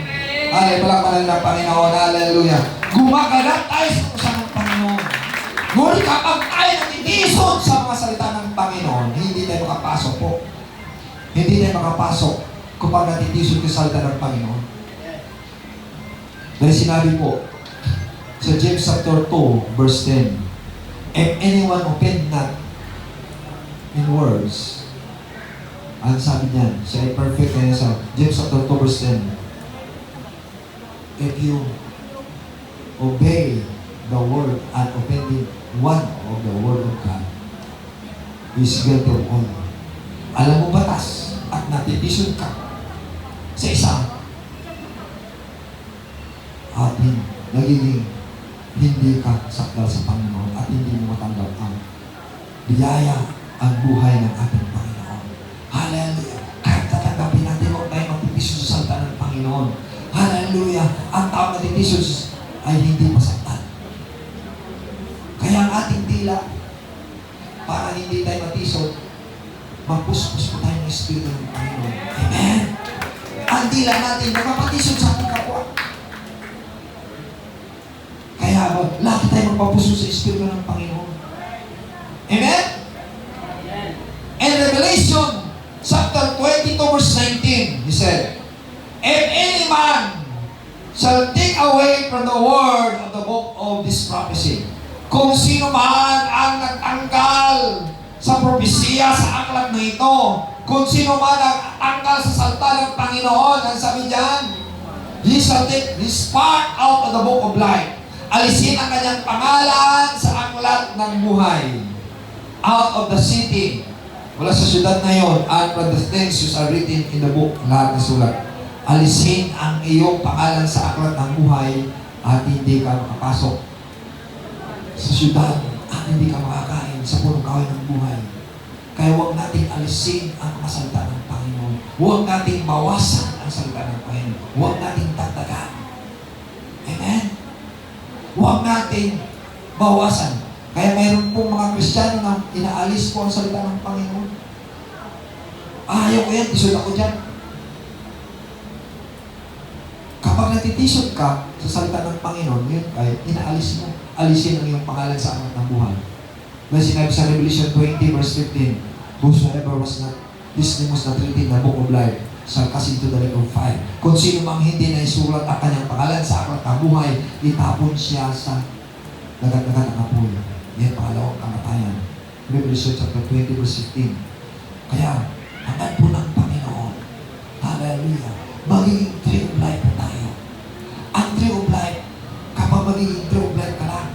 Palakpakan ng Panginoon. Hallelujah. Gumaganap tayo sa kautusan ng Panginoon. Ngunit kapag tayo natitisod sa mga salita ng Panginoon, hindi tayo makapasok po. Hindi tayo makapasok kapag natitisod sa salita ng Panginoon. Dahil sinabi po sa James chapter 2, verse 10, "If anyone offend not in words," ang sabi niyan, siya ay perfect na sa James chapter 2, verse 10, "If you obey the word and offending one of the word of God, is guilty of all." Alam mo batas at natitisod ka sa isa, at nagiging hindi ka sakdal sa Panginoon at hindi mo matanggap ang biyaya, ang buhay ng ating Panginoon. Hallelujah! Kahit tatanggapin natin, huwag tayo magtitisod sa salita ng Panginoon. Hallelujah! Ang tao natitisod ay hindi masaktan. Kaya ang ating dila, para hindi tayo matisod, magpuspos po tayo ng Espiritu ng Panginoon. Amen! Ang dila natin, nagpapatisod sa ating kapwa. Kaya lagi tayo magpapuso sa Espiritu ng Panginoon. Amen? In Revelation chapter 22 verse 19, he said, "If any man shall take away from the word of the book of this prophecy," kung sino man ang nagtanggal sa propesya sa aklat na ito, kung sino man ang nagtanggal sa salita ng Panginoon, ang sabi diyan, "He shall take his part out of the book of life." Alisin ang kanyang pangalan sa aklat ng buhay. Out of the city. Wala sa syudad na yon. And from the things which are written in the book, lahat na sulat. Alisin ang iyong pangalan sa aklat ng buhay at hindi ka makapasok sa syudad at hindi ka makakain sa punong kahoy ng buhay. Kaya huwag natin alisin ang mga salita ng Panginoon. Huwag natin bawasan ang salita ng Panginoon. Huwag natin dagdagan. Amen? Huwag natin bawasan. Kaya mayroon pong mga Kristiyano na inaalis po ang salita ng Panginoon. Ayaw ko yan, tisod ako dyan. Kapag natitisod ka sa salita ng Panginoon, yun ay inaalis mo. Alisin ang iyong pangalan sa aklat ng buhay. May sinabi sa Revelation 20 verse 15, "Whosoever was not, his name was not written in the book of life, shall cast into the lake of fire." Kung sino mang hindi na isulat ang kanyang pangalan sa aklat ng buhay, itapon siya sa dagat-dagat ng apoy. Yan pangalawang kamatayan. Revelation chapter 20 verse 15. Kaya, hangad po ng Panginoon. Hallelujah. Magiging tree of life po tayo. Ang tree of life, kapag magiging tree of life ka lang,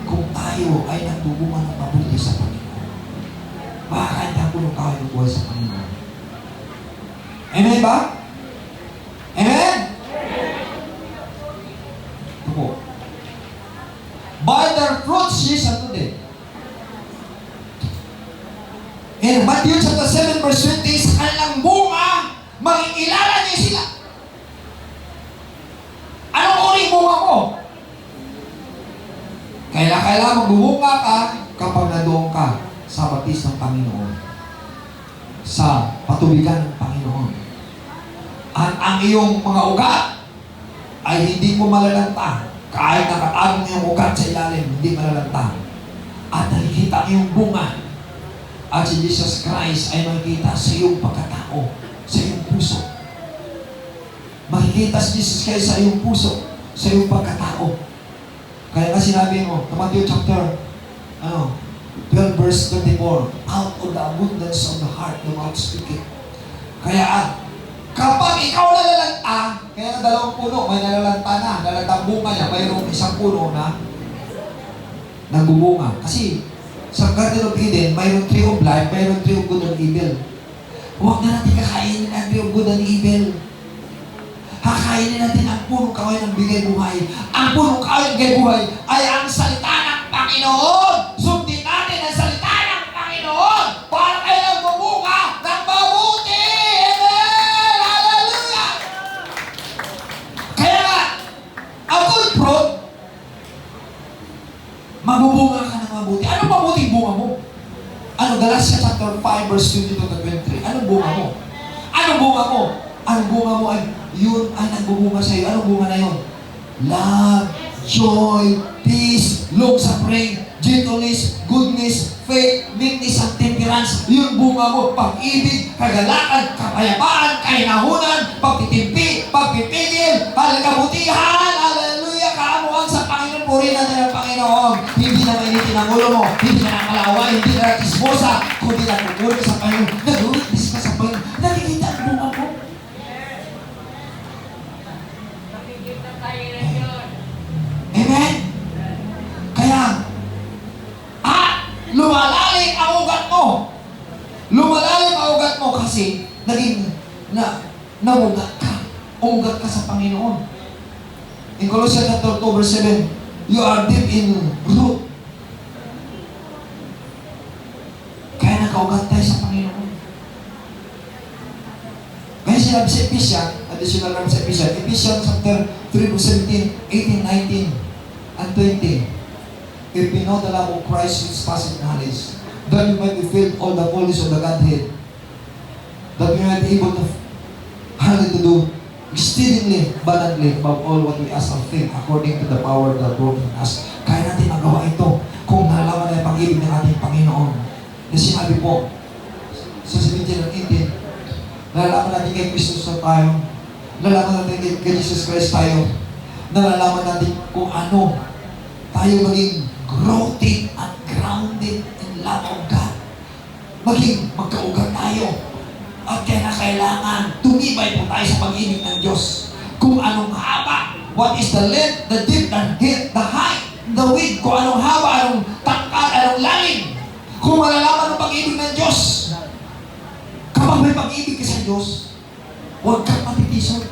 kung tayo ay nagbubunga ng mabuti sa Panginoon, makakanta po ng kahoy ng buhay sa Panginoon. Amen ba? Amen? Ito po. "By their fruits ye shall know them." In Matthew chapter 7 verse 20, sa kanilang bunga, makikilala niyo sila. Anong uring bunga mo? Kailangan magbubunga ka kapag nandoon ka sa batis ng Panginoon, sa patubigan ng Panginoon. At ang iyong mga ugat ay hindi mo malalanta. Kahit nakatagong yung ugat sa ilalim, hindi malalanta. At nakikita ang iyong bunga. At si Jesus Christ ay makikita sa iyong pagkatao, sa iyong puso. Makikita si Jesus Christ sa iyong puso, sa iyong pagkatao. Kaya nga sinabi mo, sa Matthew chapter 12 verse 24, out of the abundance of the heart, the mouth speaketh. Kaya, kapag ikaw nalalanta, kaya nga dalawang puno, may nalalanta na, nalalanta bunga niya, mayroong isang puno na nagbubunga. Kasi, sa Garden of Eden, mayroong tree of life, mayroong tree of good and evil. Huwag na natin kakainin ang tree of good and evil. Kakainin natin ang punong kahoy ng bigay buhay. Ang punong kahoy ng bigay buhay ay ang salita ng Panginoon. Sundin natin ang salita ng Panginoon para kayo magbubunga ng mabuti. Amen! Hallelujah! Kaya nga, ang good fruit, magbubunga ka ng mabuti. Anong mabuting bunga mo? Ano? Galatians chapter 5 verse 22 to 23. Anong bunga mo? Anong bunga mo? Anong bunga mo ay yun ay nagbubunga sa iyo. Anong bunga na yun? Love, joy, peace, long-suffering, gentleness, goodness, faith, meekness, and temperance. Yun bunga mo. Pag-ibig, kagalakan, kapayapaan, kainahunan, pagtitimpi, pagpipigil, kabutihan, hallelujah, kaamuan sa Panginoon. Purihin natin ang Panginoon. Hindi na mainitin ang ulo mo, hindi na nakalaway, hindi na natismosa, kundi nagpupuri sa Panginoon. Nag-uwitis ka sa Panginoon. Nakikita ang bunga mo. Amen? Kaya, lumalalim ang ugat mo. Lumalalim ang ugat mo kasi naging naugat ka. Ugat ka sa Panginoon. In Colossians chapter 2 verse 7, you are deep in root. Kaya nakaugat tayo sa Panginoon. Kaya sinabi sa Ephesians, additional naman sa Ephesians chapter 3 verse 17, 18, 19, and 20. If we know the love of Christ which passes knowledge, that we might be filled all the fullness of the Godhead, that we might be able to do exceedingly abundantly above all what we ask or think, according to the power that works in us. Kaya natin magawa ito kung nalalaman na yung pag-ibig ng ating Panginoon. Kasi sinabi po sa 17 and 18, nalalaman natin kay Kristo sa tayo, nalalaman natin kay Jesus Christ tayo, nalalaman natin kung ano tayo maging rooted and grounded in love of God. Maging magkaugat tayo. At kaya na kailangan tumibay po tayo sa pag-ibig ng Diyos. Kung anong haba, what is the length, the depth, the height, the width, kung anong haba, anong tangkad, anong lalim. Kung malalaman ng pag-ibig ng Diyos. Kapag may pag-ibig ka sa Diyos, huwag kang matitisod.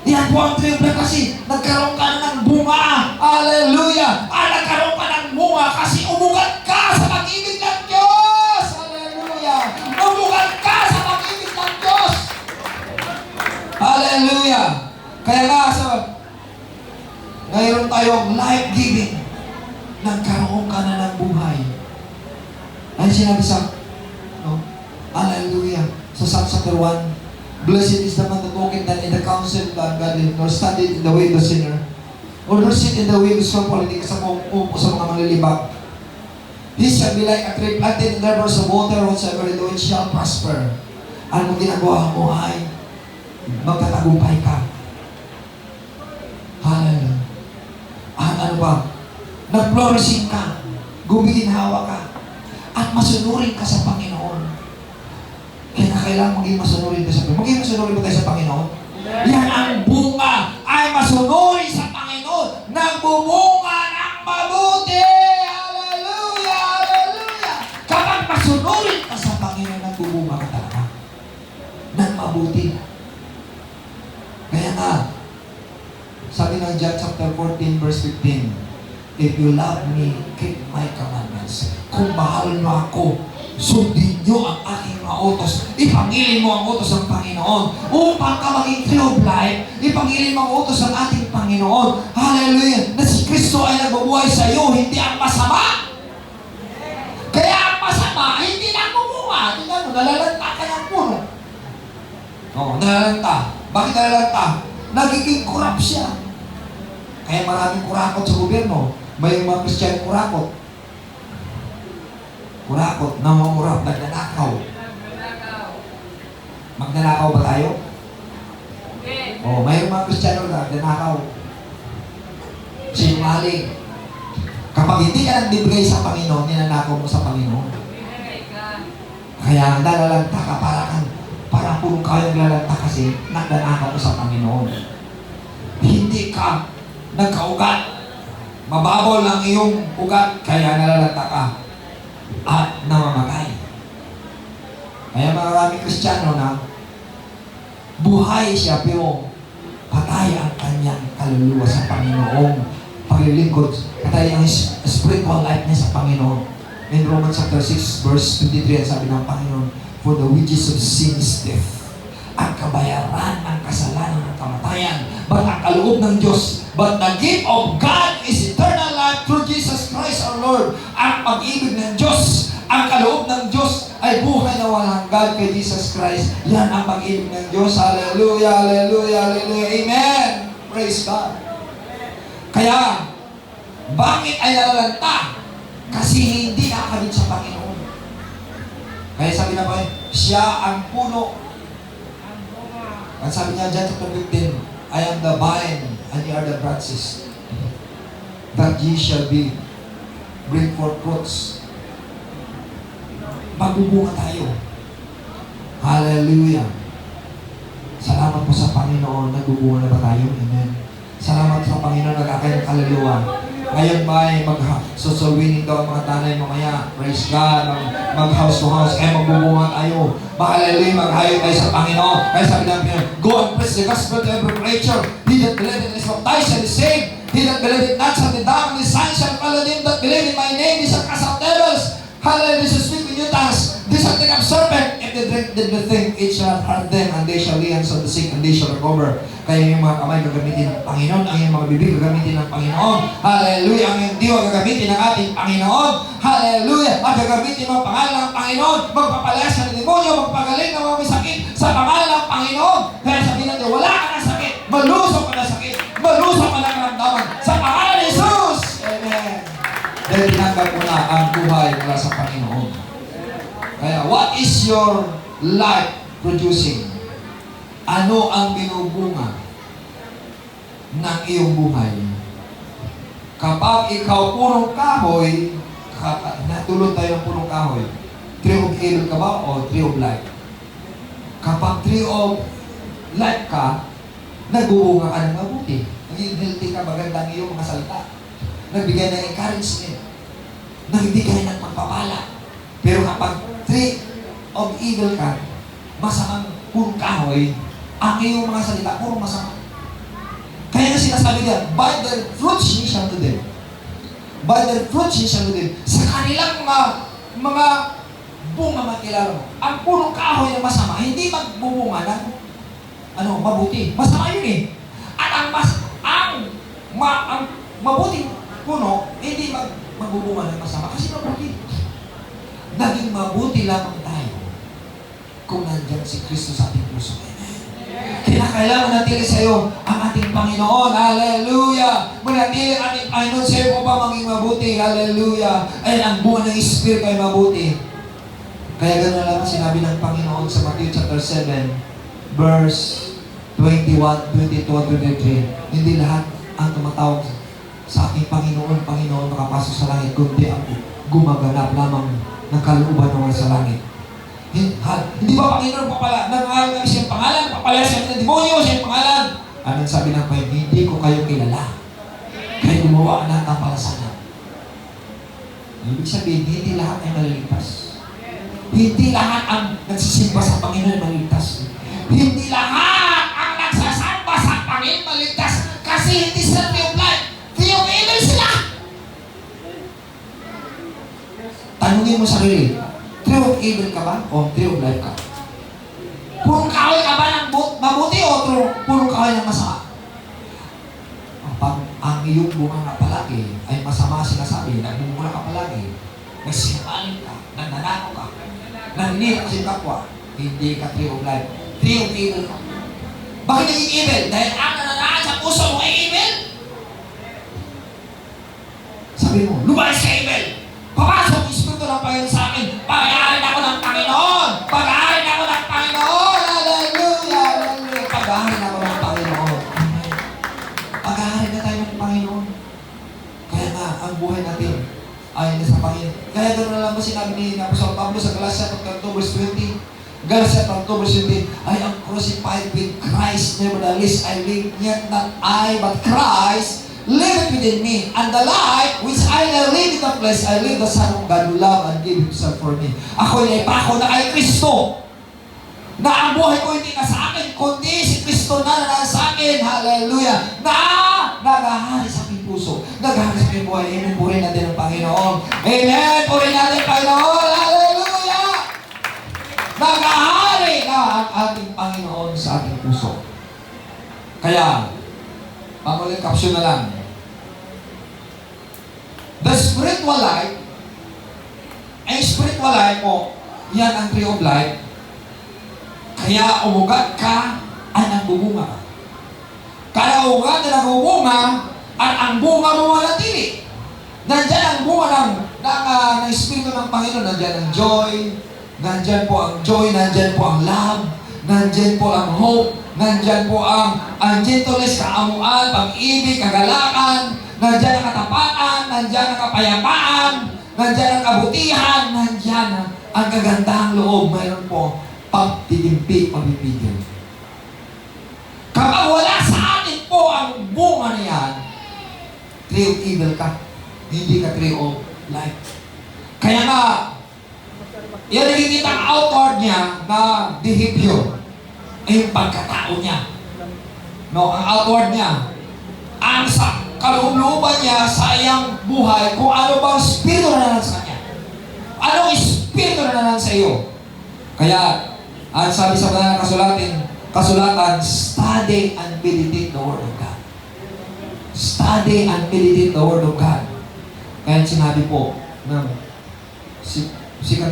Yan po ang triple kasi nagkaroon ka ng bunga. Hallelujah! Nagkaroon ka ng bunga kasi umugat ka sa pag-ibig ng Diyos. Hallelujah! Umugat ka sa pag-ibig ng Diyos. Hallelujah! Kaya nga ngayon tayong life-giving. Nagkaroon ka na ng buhay. Ay sinabi sa Hallelujah! Sa Psalm chapter 1, blessed is the man that walketh not in the counsel of the ungodly, nor standeth in the way of the sinner, or nor sit in the way of the scornful, hindi ka sa mga manlilibak. He shall be like a tree planted in the rivers of water, whatsoever he doeth shall prosper. Ano ginagawa mo ay magtatagumpay ka. Hallelujah. Ano ba? Nag-flourishing ka, gumiginhawa ka, at masunurin ka sa Panginoon. Kaya na kailangan maging masunurin tayo sa Panginoon. Maging masunurin ba tayo sa Panginoon? Yan ang bunga ay masunurin sa Panginoon. Nagbubunga ng mabuti. Hallelujah! Hallelujah! Kapag masunurin ka sa Panginoon, nagbubunga ka talaga ng mabuti. Kaya nga, sabi ng John chapter 14 verse 15, if you love me, keep my commandments. Kung mahal mo ako, sundin nyo ang aking mga utos. Ipangilin mo ang utos ng Panginoon. Upang ka maging tree of life, ipangilin mo ang utos ng ating Panginoon. Hallelujah! Na si Kristo ay nagbubuhay sa iyo, hindi ang masama. Kaya ang masama, hindi na bumunga. Tingnan mo, nalalanta ka ng puno. Nalalanta. Bakit nalalanta? Nagiging kurap siya. Kaya maraming kurakot sa gobyerno. May mga Christian kurakot. Kurakot, namamurap, nagnanakaw. Magnanakaw ba tayo? Mayroong mga Kristiyano na nagnanakaw. Sinungaling. Kapag hindi ka nagbibigay sa Panginoon, ninanakaw mo sa Panginoon. Kaya nalalanta ka, parang puro kayong lalanta kasi nagnanakaw mo sa Panginoon. Hindi ka nagkaugat. Mababaw lang iyong ugat, kaya nalalanta ka at namamatay. Kaya maraming Kristiyano na buhay siya pero patay ang kanyang kaluluwa sa Panginoong paglilingkod. Patay ang spiritual life niya sa Panginoon. In Romans chapter 6 verse 23, sabi ng Panginoon, for the wages of sin is death. Ang kabayaran ng kasalanan ng kamatayan. But ang kaloob ng Diyos, but the gift of God is eternal life through Jesus Christ our Lord. Ang pag-ibig ng Diyos, ang kaloob ng Diyos ay buhay na walang hanggan kay Jesus Christ. Yan ang pag-ibig ng Diyos. Hallelujah, hallelujah, hallelujah. Amen. Praise God. Kaya, bakit ay nalalanta? Kasi hindi nakakabit sa Panginoon. Kaya sabi na ba, siya ang puno. At sabi niya dyan sa 15, I am the vine and ye are the branches. That ye shall be, bring forth fruits. Magbubunga tayo. Hallelujah. Salamat po sa Panginoon. Nagbubunga na ba tayo? Amen. Salamat sa Panginoon. Nag-akay ng kaluluwa. Ngayon ba ay mag-susawinin daw ang mga tanay mamaya. Praise God. Mag-house to house. Kaya magbubunga tayo. Hallelujah. Mag-hayo tayo sa Panginoon. Kaya sabi namin, go and preach the gospel to every creature. He that believeth is baptized shall be saved. He that believeth not shall be damned. His sign shall follow them that believe in my name. He shall cast out devils. Hallelujah. This is speak with new tongues. This shall take up serpent. If they drink the thing, it shall hurt them. And they shall lay hands on the sick and they shall recover. Kaya yung mga kamay gagamitin ng Panginoon. Ang yung mga bibig gagamitin ng Panginoon. Hallelujah. Ang yung diwa gagamitin ng ating Panginoon. Hallelujah. At gagamitin mo ang pangalan ng Panginoon. Magpapalayas ng demonyo. Magpagaling ng mga may sakit sa pangalan ng Panginoon. Kaya sabihin natin, wala ka na sakit. Malusok ka na sakit. Malusok ka na karamdaman. Sa pangalan ni Jesus. Amen. Dahil tinanggap mo na ang buhay mula sa Panginoon. Kaya, what is your life producing? Ano ang binubunga ng iyong buhay? Kapag ikaw punong kahoy, natulog tayo ng punong kahoy, tree of evil ka ba o tree of life? Kapag tree of life ka, nagbubunga ka ng mabuti. Naging healthy ka, maganda ang iyong mga salita. Nagbigay ng encouragement. Nagbigay ng pagpapala. Pero kapag tree of evil ka, masamang punong kahoy, ang iyong mga salita, puro masama. Kaya na sinasabi niya, by their fruits ye shall know them. By their fruits ye shall know them. Sa kanilang mga bunga makilala mo. Ang punong kahoy na masama, hindi magbubunga ng mabuti. Masama yun eh. At ang mabuting puno, hindi magbubunga ng masama. Kasi mabuti. Naging mabuti lamang tayo kung nandyan si Kristo sa ating puso. Kinakailangan manatili sa iyo ang ating Panginoon. Hallelujah! Manatili ang ating Panginoon sa iyo pa maging mabuti. Hallelujah! Ay, ang buwan ng Espiritu ay mabuti. Kaya gano'n lang sinabi ng Panginoon sa Matthew chapter 7, verse 21, 22, 23. Hindi lahat ang tumatawag sa aking Panginoon, Panginoon, makapasok sa langit, kundi ang gumaganap lamang ng kalooban ng sa langit. Hindi ba Panginoon papala? Nangaral kami siyang pangalan, papala siya ng demonyo, siyang pangalan. Anong sabi ng Panginoon? Hindi ko kayo kilala. Kaya gumawa na ng palasana. Ibig sabihin, hindi lahat ay maliligtas. Hindi lahat ang nagsisimba sa Panginoon maligtas. Hindi lahat ang nagsasamba sa Panginoon maligtas. Kasi hindi sila tree of life. Tree of evil sila. Tanungin mo sarili, tree of evil ka ba o tree of life ka? Purong kahoy ka ba ng mabuti o purong kahoy ng masama? Pag ang iyong bunga nga palagi ay masama sinasabi, nagbumula ka palagi, nagsinungaling ka, nananako ka, naninira ka sa kapwa, hindi ka tree of life. Tree of evil ka. Bakit naging evil? Dahil ang nananaan sa puso mo ay evil? Sabi mo, lumayas ka evil! Papasok ang Espiritu ng Panginoon sa akin. Pag-aarin ako ng Panginoon. Pag-aarin ako ng Panginoon. Hallelujah. Hallelujah. Pag-aarin ako ng Panginoon. Pag-aarin na tayo ng Panginoon. Kaya nga, ang buhay natin Galatians 3:17, I am crucified with Christ, nevertheless I live, yet not I, but Christ liveth within me. And the life which I now live in the flesh, I live the Son of God who loved and gave Himself for me. Ako ay pako na kay Kristo. Na ang buhay ko hindi na sa akin, kundi si Kristo na nasa akin. Hallelujah! Na naghahari sa aking puso. Naghahari sa aking buhay. Amen. Purihin natin ang Panginoon. Amen. Purihin natin ang Panginoon. Hallelujah! Naghahari na ang ating Panginoon sa ating puso. Kaya, panguling caption na lang. The spiritual life, ang spiritual life mo, yan ang tree of life. Kaya umugat ka at nagbubunga ka. Kaya umugat na nagbubunga at ang bunga mo manatili. Nandyan ang bunga ng Espiritu ng Panginoon. Nandyan ang joy, nandyan po ang joy, nandyan po ang love, nandyan po ang hope, nandyan po ang gentleness, kaamuan, pag-ibig, kagalakan, nandyan ang katapatan, nandyan ang kapayapaan, nandyan ang kabutihan, nandyan ang kagandahang loob. Mayroon po pagtitimpi, pagpipigil. Kapag wala sa atin po ang bunga niyan, tree of evil ka. Hindi ka tree of life. Kaya nga, yan nakikita ang outward niya na behavior. Ay yung pagkatao niya. No, ang outward niya. Ang sa kaloob-looban niya sa iyang buhay, kung ano bang espiritu na nanan sa kanya. Anong espiritu na nanan sa iyo. Kaya, at sabi sa mga kasulatan, study and meditate the Word of God. Study and meditate the Word of God. Kaya sinabi po ng 2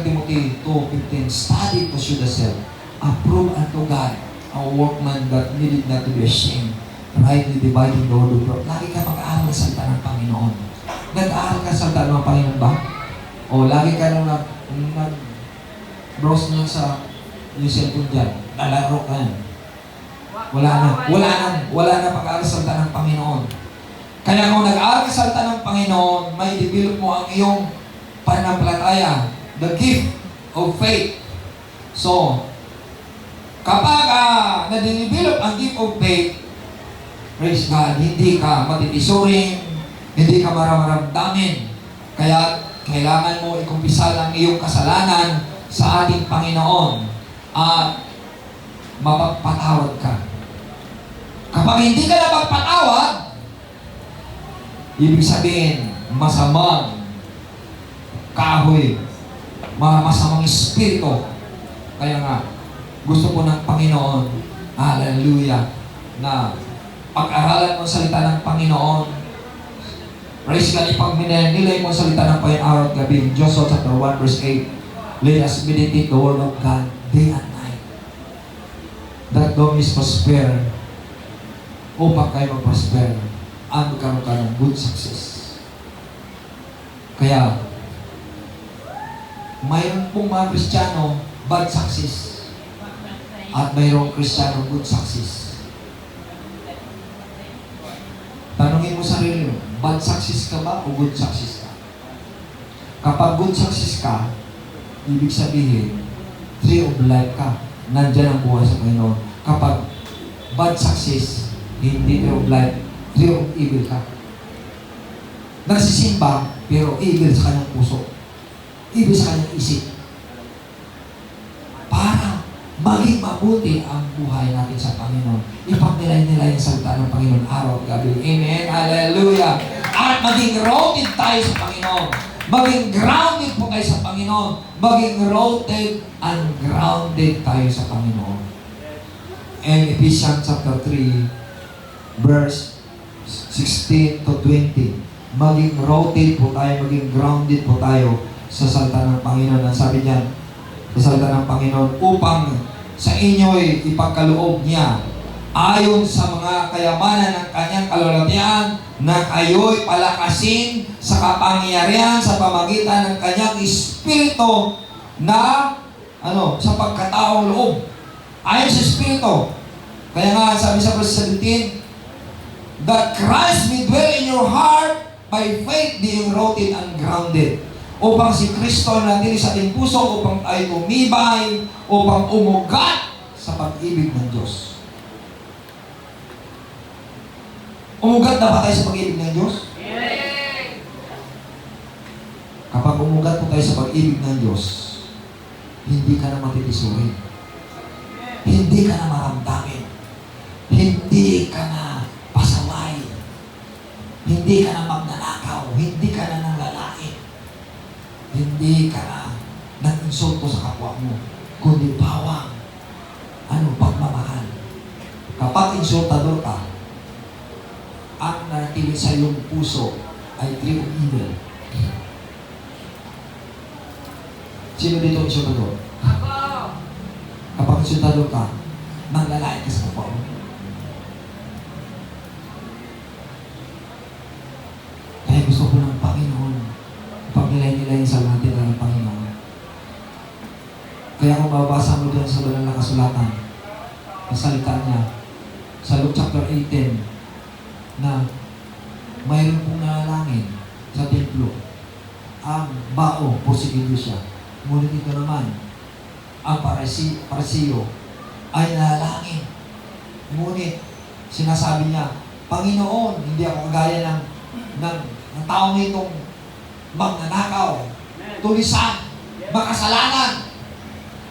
Timothy 2:15, study to show thyself, approve unto God, a workman that needed not to be ashamed, rightly dividing the Word of God. Lagi ka mag-aaral sa salita ng Panginoon. Nag-aaral ka sa salita ng Panginoon ba? O lagi ka nang nag-browse na sa yung cellphone dyan, nalaro ka yan. Wala na pag-aaral sa salita ng Panginoon. Kaya kung nag-aaral sa salita ng Panginoon, may develop mo ang iyong pananampalataya, the gift of faith. So, kapag na-develop ang gift of faith, praise God, hindi ka matitisurin, hindi ka maramdamin. Kaya, kailangan mo ikumpisa ang iyong kasalanan sa ating Panginoon at mapagpatawad ka. Kapag hindi ka napagpatawad, ibig sabihin, masamang kahoy, masamang espiritu. Kaya nga, gusto po ng Panginoon, hallelujah, na pag-aralan mo salita ng Panginoon. Praise God, ipag-nilay mo salita ng Panginoon araw at gabi. Joshua chapter 1 verse 8, let us meditate the Word of God day and night, that thou mayest prosper, upang kayo mag-prosper at magkaroon ka ng good success. Kaya, mayroon pong mga Kristiyano bad success at mayroong Kristiyano good success. Tanungin mo sarili mo, bad success ka ba o good success ka? Kapag good success ka, ibig sabihin, tree of life ka. Nandyan ang buhay sa Panginoon. Kapag bad success, hindi tree of life, tree of evil ka. Nagsisimba, pero evil sa kanyang puso. Evil sa kanyang isip. Para maging mabuti ang buhay natin sa Panginoon. Ipag-nilay-nilay ang salita ng Panginoon araw at gabi. Amen. Hallelujah. At maging rooted tayo sa Panginoon. Maging grounded po tayo sa Panginoon. Maging rooted and grounded tayo sa Panginoon. And Ephesians chapter 3, verse 16 to 20. Maging rooted po tayo, maging grounded po tayo sa salita ng Panginoon. Ang sabi niya, sa salita ng Panginoon, upang sa inyo'y ipagkaloob niya ayon sa mga kayamanan ng kanyang kalwalhatian na kayo'y palakasin sa kapangyarihan sa pamagitan ng kanyang Espiritu na sa pagkataong loob. Ayon sa Espiritu. Kaya nga sabi sa verse 17, that Christ may dwell in your heart by faith being rooted and grounded. upang si Kristo nanatili sa ating puso, upang ay tumibay, upang umugat sa pag-ibig ng Diyos. Umugat na ba tayo sa pag-ibig ng Diyos? Kapag umugat po tayo sa pag-ibig ng Diyos, hindi ka na matitisurin. Hindi ka na maramdamin. Hindi ka na pasaway. Hindi ka na magnanakaw. Hindi ka na nanlalait. Hindi ka na nag-insulto sa kapwa mo. Kundi bawang. Pagmamahal. Kapag insultador ka, ang nanatili sa iyong puso ay tree of evil. Sino dito ang insultador? Kapag insultador ka, manlalait ka sa kapwa mo. Kaya gusto ko ng Panginoon, pagnilay-nilayin sa natin ng Panginoon. Kaya kung mababasa mo doon sa banal na kasulatan, ang salita niya, sa Luke chapter 18, na mayroon pong nanalangin sa templo, ang bao, porsigido siya. Ngunit ito naman, ang parisiyo ay nanalangin. Ngunit, sinasabi niya, Panginoon, hindi ako kagaya ng taong itong magnanakaw, tulisan, makasalanan.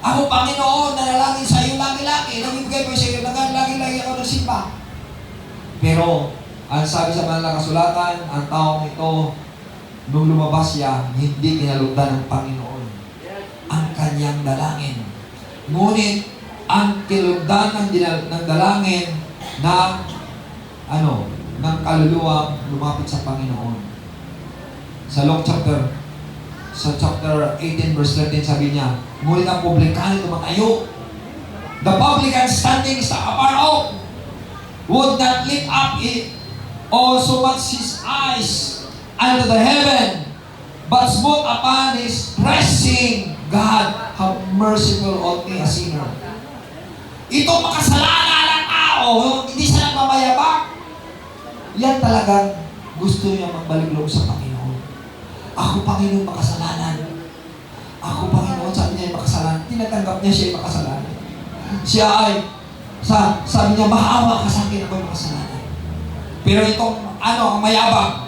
Ako, Panginoon, nanalangin sa iyo lagi-lagi. Nagibigay ko sa iyo, lagi-lagi ako nagsimba. Pero, ang sabi sa banal na kasulatan, ang taong ito, nung lumabas siya, hindi kinalugdan ng Panginoon ang kanyang dalangin. Ngunit, ang kinalugdan ng dalangin ng kaluluwa lumapit sa Panginoon. Sa Luke chapter 18 verse 13 sabi niya, ngunit ang publikano tumatayo. The publican standing sa afar off would not lift up so much his eyes unto the heaven, but smote upon his pressing, God, have merciful on me, a sinner. Ito makasalanan ng tao, hindi siya nagmamayabang. Yan talagang gusto niya magbalik loob sa Panginoon. Ako, Panginoon, makasalanan. Ako, Panginoon, sabi niya makasalanan. Tinatanggap niya siya makasalanan. Siya ay, sabi niya, maawa ka sa akin, ako makasalanan. Pero itong, ang mayabang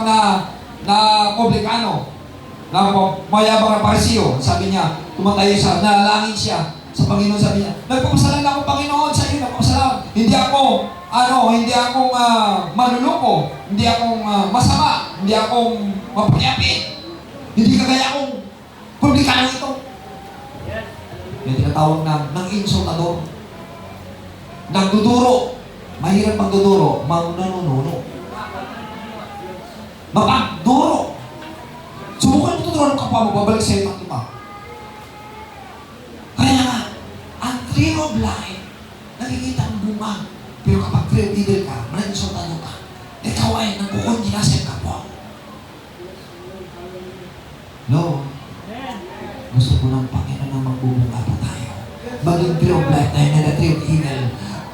na publikano, na mayabang na parisiyo, sabi niya, tumatayo siya, nalangin siya sa Panginoon, sabi niya, nagpapasalan ako, Panginoon, sa iyo, nagpapasalan. Hindi akong manuluko, hindi akong masama, hindi akong mapayapit, hindi kagaya akong publikano ito. Yung tinatawag ng insultador, nagduduro, mahirap magduduro, manununo, mapagduro. Subukan mo tuturo ng kapwa mo, babalik sa iyo ng iba. Kaya nga, ang tree of life, nakikita ang bunga. Pero kapag tree of evil ka, manansultado ka, ikaw ay nagkukundi na sa kapwa. No. Gusto ko ng Panginoon na magbubunga pa tayo. Maging tree of life tayo na tree of evil.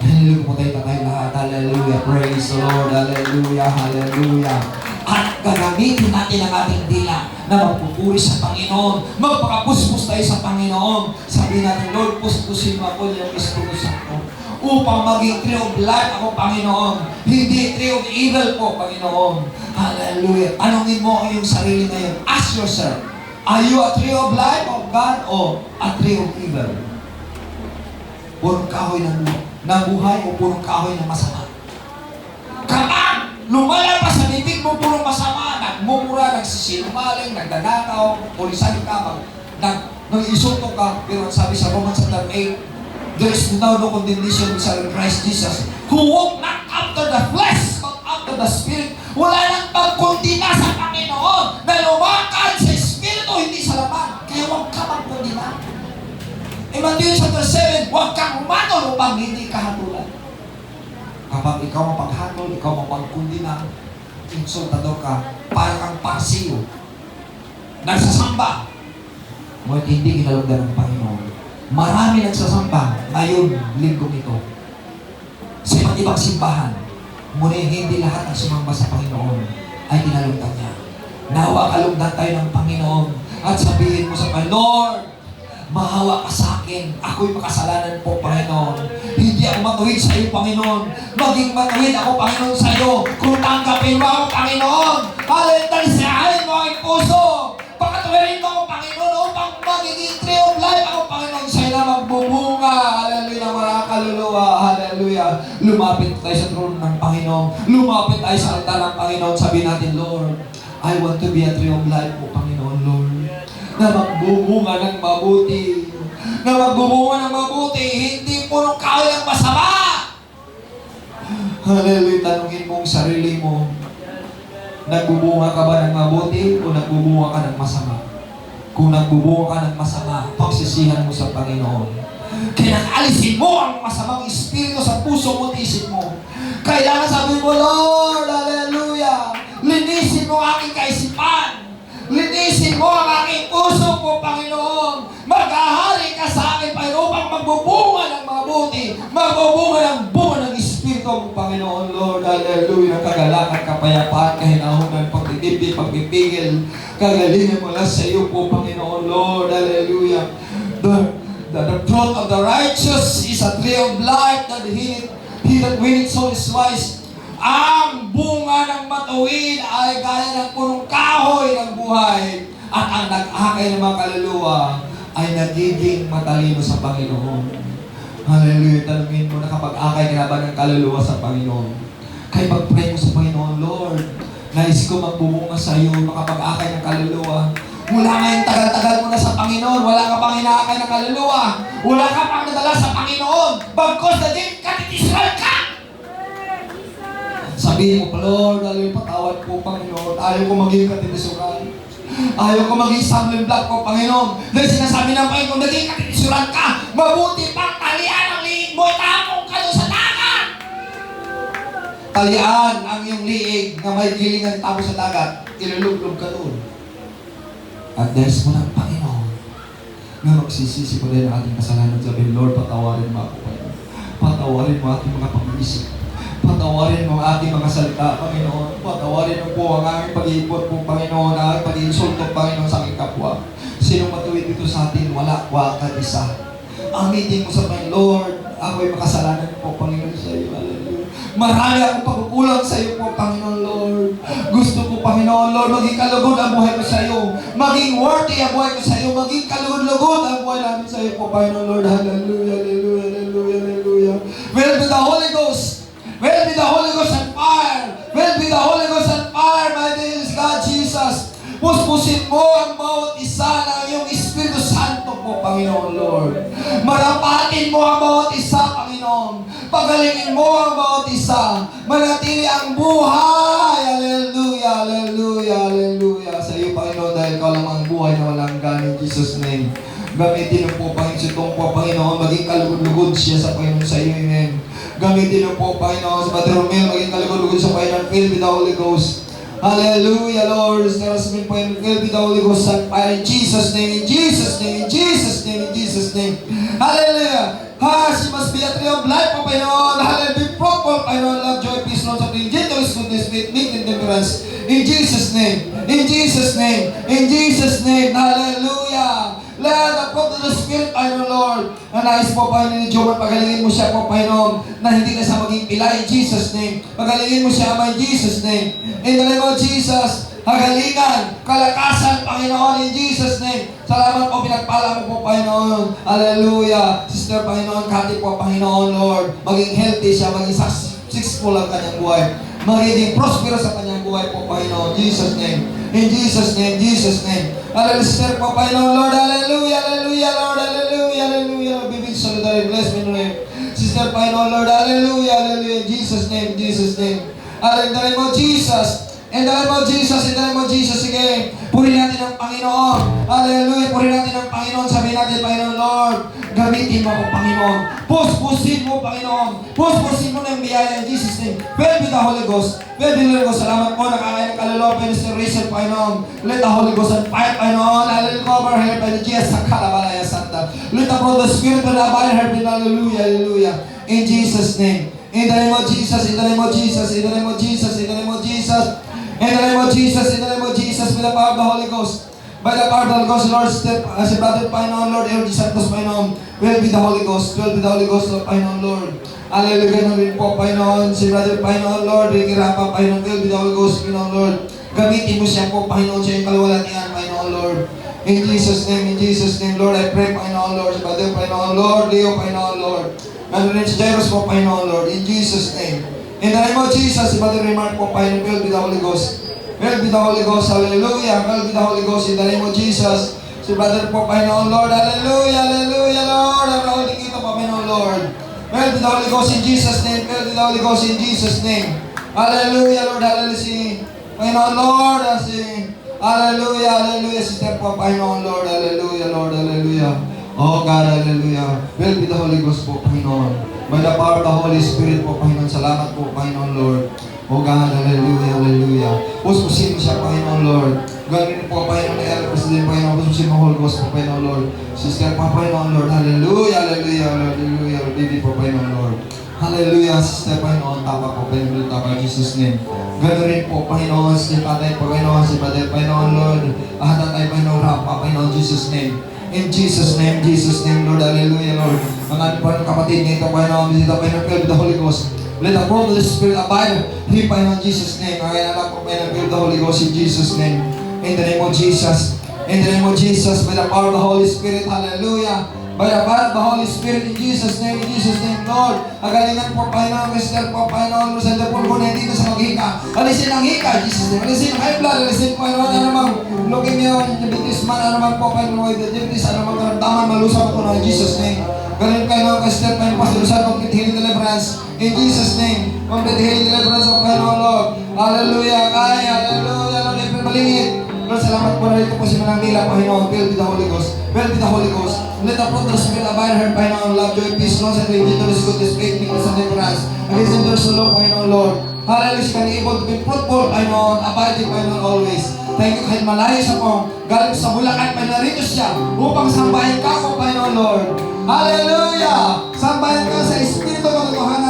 Hallelujah po tayo lahat. Hallelujah. Praise the Lord. Hallelujah. Hallelujah. At gagamitin natin ang ating dila na magpupuri sa Panginoon. Magpakapuspos tayo sa Panginoon. Sabihin natin, Lord, puspusin mo ako yung Espiritu Santo upang maging tree of life ako, Panginoon. Hindi tree of evil po, Panginoon. Hallelujah. Tanungin mo yung sarili ngayon. Ask yourself, are you a tree of life of God o a tree of evil? Purong kahoy ng buhay o purong kahoy ng masama? Kapag lumalabas sa bibig mo purong masama, nagmumura, nagsisinungaling, nagdanakaw, pulisan ka, nag-isulto ka, pero sabi sa Romans 8, there is now no condemnation in Christ Jesus, who walk not after the flesh, but after the Spirit. Wala nang pagkundina sa Panginoon na lumakad sa Espiritu, hindi sa laman. Kaya huwag ka magkundina. In Matthew chapter 7, huwag kang humatol upang hindi ka hatulan. Kapag ikaw mapaghatol, ikaw mapagkundina, insultado ka, para kang parsiyo, nagsasamba, ngunit hindi kinalugdan ng Panginoon. Marami nagsasamba ngayon, linggong ito, sa iba't ibang simbahan. Ngunit hindi lahat ng sumamba sa Panginoon ay kinalugdan niya. Nawa kalugdan tayo ng Panginoon at sabihin mo sa Panginoon, Lord, maawa ka sa akin. Ako'y makasalanan po, Panginoon. Hindi ako matuwid sa iyo, Panginoon. Maging matuwid ako, Panginoon, sa iyo. Kung tanggapin mo ako, Panginoon. Talisahin mo ang puso. Pakatuwirin mo ako, Panginoon, upang magiging tree of life ako, Panginoon, sa iyo na magbubunga. Hallelujah, mga kaluluwa. Hallelujah. Lumapit tayo sa trono ng Panginoon. Lumapit tayo sa altar ng Panginoon. Sabihin natin, Lord, I want to be a tree of life po, Panginoon, Lord, na magbubunga ng mabuti. Na magbubunga ng mabuti, hindi punong kahoy ang masama. Hallelujah, tanungin mo ang sarili mo, nagbubunga ka ba ng mabuti o nagbubunga ka ng masama? Kung nagbubunga ka ng masama, pagsisihan mo sa Panginoon. Kaya alisin mo ang masamang espiritu sa puso mo at isip mo. Kailangan sabihin mo, Lord, hallelujah, linisin mo ang aking kaisipan. Linisin mo ang aking puso po, Panginoon. Maghahari ka sa akin, Panginoon, upang magbubunga ng mabuti. Magbubunga ng bunga ng Espiritu mo, Panginoon, Lord. Hallelujah. Kagalakan, kapayapaan, kahinahunan, pagtitipid, pagpipigil. Kagalingan mo lang sa iyo po, Panginoon, Lord. Hallelujah. The fruit of the righteous is a tree of life that he that winneth soul is wise. Ang bunga ng matuwid ay gaya ng punong kahoy ng buhay. At ang nag-akay ng mga kaluluwa ay nagiging matalino sa Panginoon. Hallelujah. Tanungin mo, nakapag-akay ka na ba ng kaluluwa sa Panginoon? Kaya pag-pray mo sa Panginoon, Lord, nais ko magbubunga sa iyo, makapag-akay ng kaluluwa. Mula ngayon, tagal-tagal mo na sa Panginoon, wala ka pang inaakay ng kaluluwa. Wala ka pang nadala sa Panginoon. Bagkos na din, katitisral ka! Sabihin mo, Lord, patawad po, Panginoon. Ayaw ko maging katitisuran. Ayaw ko maging stumbling block po, Panginoon. Dahil sinasabi ng Panginoon, kung naging katitisuran ka, mabuti pang talian ang liig mo, itapong ka doon sa dagat. Talian ang iyong liig na may gilingan tapos sa dagat. Ilulublog ka doon. At there's mo ng Panginoon na magsisisi ko rin ang ating kasalanan. Sabihin, Lord, patawarin mo ako, Panginoon. Patawarin mo ating mga pag-iisip. Patawarin mo ang ating mga salita, Panginoon. Patawarin mo po ang aking pag-iipot po, Panginoon, ang aking pag-iinsulto, Panginoon, sa aking kapwa. Sinong matuwid dito sa atin? Wala, wakad isa. Amitin mo sa Panginoon, Lord, ako'y makasalanan po, Panginoon, sa iyo. Hallelujah. Marami akong pagkukulang sa iyo po, Panginoon, Lord. Gusto ko, Panginoon, Lord, maging kalugod ang buhay ko sa iyo. Maging worthy ang buhay ko sa iyo. Maging kalugod-lugod ang buhay namin sa iyo po, Panginoon, Lord. Hallelujah, hallelujah, hallelujah, hallelujah. Well, with the Holy Ghost, will be the Holy Ghost and fire. Will be the Holy Ghost and fire, my dear God Jesus. Puspusin mo ang bawat isa ng iyong Espiritu Santo po, Panginoon Lord. Marapatin mo ang bawat isa, Panginoon. Pagalingin mo ang bawat isa. Manatili ang buhay. Hallelujah, hallelujah, hallelujah. Sa iyo, Panginoon, dahil ikaw lang ang buhay na walang ganin, Jesus' name. Gamitin mo po, Panginoon, si itong po, Panginoon, maging kalugod-lugod siya sa Panginoon sa iyo, amen. Gamitin mo po, Panginoon, sa Padre Romeo, maging kalugod-lugod sa Panginoon, filled with the Holy Ghost. Hallelujah, Lord. Sabi po, filled with the Holy Ghost and fire in Jesus' name, in Jesus' name, in Jesus' name, in Jesus' name. Hallelujah. She must be a tree of life, po, Panginoon. Hallelujah. Be fruitful, Panginoon, love, joy, peace, long suffering, gentleness, goodness, faith, meekness, and temperance. In Jesus' name, in Jesus' name, in Jesus' name. Hallelujah. Let the fruit of the Spirit, Panginoon Lord. Na nais po, Panginoon ni Joman, pagalingin mo siya po, Panginoon, na hindi na siya maging pila in Jesus' name. Pagalingin mo siya, Ama, in Jesus' name. In the name of Jesus, hagalingan, kalakasan, Panginoon, in Jesus' name. Salamat po, pinagpala mo po, Panginoon. Hallelujah. Sister, Panginoon, Kati po, Panginoon, Lord. Maging healthy siya, maging successful ang kanyang buhay. Magiging prosperous sa kanyang buhay po, Panginoon. Jesus' name. In Jesus' name, Jesus' name. Hallelujah, sister po, Panginoon, Lord. Hallelujah, hallelujah, Lord. Hallelujah, hallelujah. Bibig solidary, bless me, Lord. Sister, Panginoon, Lord. Hallelujah, hallelujah. In Jesus' name, Jesus' name. Hallelujah, in the name of Jesus. In the name of Jesus, in the name of Jesus, sige. Purihin natin ang Panginoon. Hallelujah, purihin natin ang Panginoon. Sabihin natin, Panginoon, Lord, gamitin mo ako, Panginoon. Puspusin mo, Panginoon. Puspusin mo na yung biyaya in Jesus' name. Fill with the Holy Ghost. Fill with the Holy Ghost. Salamat po, nakakain ng kaluluwa, Minister Rachel, Panginoon. Let the Holy Ghost and fire, Panginoon. Hallelujah, cover her by the Jesus, sa Kalabalaya Santa. Let the Lord, the Spirit, will abide her. Hallelujah, hallelujah. In Jesus' name. In the name of Jesus, in the name of Jesus, in the name of Jesus, in the name of Jesus. In the name of Jesus, in the name of Jesus, by the power of the Holy Ghost. By the power of the Holy Ghost, Lord, step, si Brother Panginoon, Lord, L.G. Santos, Panginoon, will be the Holy Ghost, will be the Holy Ghost, Lord, Panginoon, Lord. Hallelujah, na rin po, Panginoon, si Brother Panginoon, Lord, Ricky Rapa, Panginoon, will be the Holy Ghost, Panginoon, Lord. Gamitin mo siya po, Panginoon, sa iyong kaluwalhatian, Panginoon, Lord. In Jesus' name, Lord, I pray, Panginoon, Lord, si Brother Panginoon, Lord, Leo, Panginoon, Lord. Ganun rin si Jairus po, Panginoon, Lord, in Jesus' name. In the name of Jesus, si Brother Remark po, Panginoon, will be the Holy Ghost. Will be the Holy Ghost, hallelujah, will be the Holy Ghost, in the name of Jesus. Si Brother po, Panginoon, Lord, hallelujah, hallelujah, Lord, hallelujah, dito po, Panginoon, Lord. Will be the Holy Ghost in Jesus' name, will be the Holy Ghost in Jesus' name. Hallelujah, Lord, hallelujah, si Panginoon, Lord, si hallelujah, hallelujah, si Step po, Panginoon, Lord, hallelujah, Lord, hallelujah. Oh God, hallelujah. Will be the Holy Ghost po, Panginoon. By the power of the Holy Spirit po, Panginoon. Salamat po, Panginoon, Lord. Oh God, hallelujah, hallelujah. Puspusin mo siya, Panginoon, Lord. Ganoon po, Panginoon, ni El President, Panginoon. Puspusin mo, Holy Ghost po, Panginoon, Lord. Sister pa, Panginoon, Lord. Hallelujah, hallelujah, hallelujah. Baby po, Panginoon, Lord. Hallelujah, Sister Panginoon, tapa po, Panginoon, tapa, Jesus' name. Ganoon rin po, Panginoon, si Tatay, Panginoon, si Brother, Panginoon, Lord. Tatay, Panginoon, Rapa, Panginoon, Jesus' name. In Jesus' name, Lord, hallelujah, Lord. Mga po ng kapatid nito, Panginoon, bisita, Panginoon, filled with the Holy Ghost. Let the fruit of the Spirit abide here, Panginoon, Jesus' name. Kaya alam po, Panginoon, filled with the Holy Ghost in Jesus' name. In the name of Jesus. In the name of Jesus, by the power of the Holy Spirit, hallelujah. By the power of the Holy Spirit, in Jesus' name, Lord. Agalingan po, Panginoon, Christel po, Panginoon, Rosenda po, kung hindi na sa maghika. Alisin ang hika, Jesus' name. Alisin ang high blood, alisin, Panginoon, ano mang leukemia, diabetes man, ano mang po, Panginoon, diabetes, ano mang karamdaman, malusap po na, in Jesus' name. Galing kayo, Christel, Panginoon, Pastor Rizal, complete healing deliverance, in Jesus' name. Complete healing deliverance, of Panginoon, Lord. Hallelujah, hallelujah, Lord, every malingit. Lord, salamat po na rito po si Manang Mila, Panginoon, filled with the Holy Ghost. Filled with the Holy Ghost. Let the fruit of the Spirit abide her, Panginoon, love, joy, peace, long, and gentleness, goodness, faith, meekness, and temperance. Against the doors of the Lord, Panginoon, Lord. Hallelujah, she can be able to be fruitful, Panginoon, abiding, Panginoon, always. Thank you, kahit malayo sa po, galing sa Bulacan, Panginoon, rito siya, upang sambahin ka po, Panginoon, Lord. Hallelujah! Sambahin ka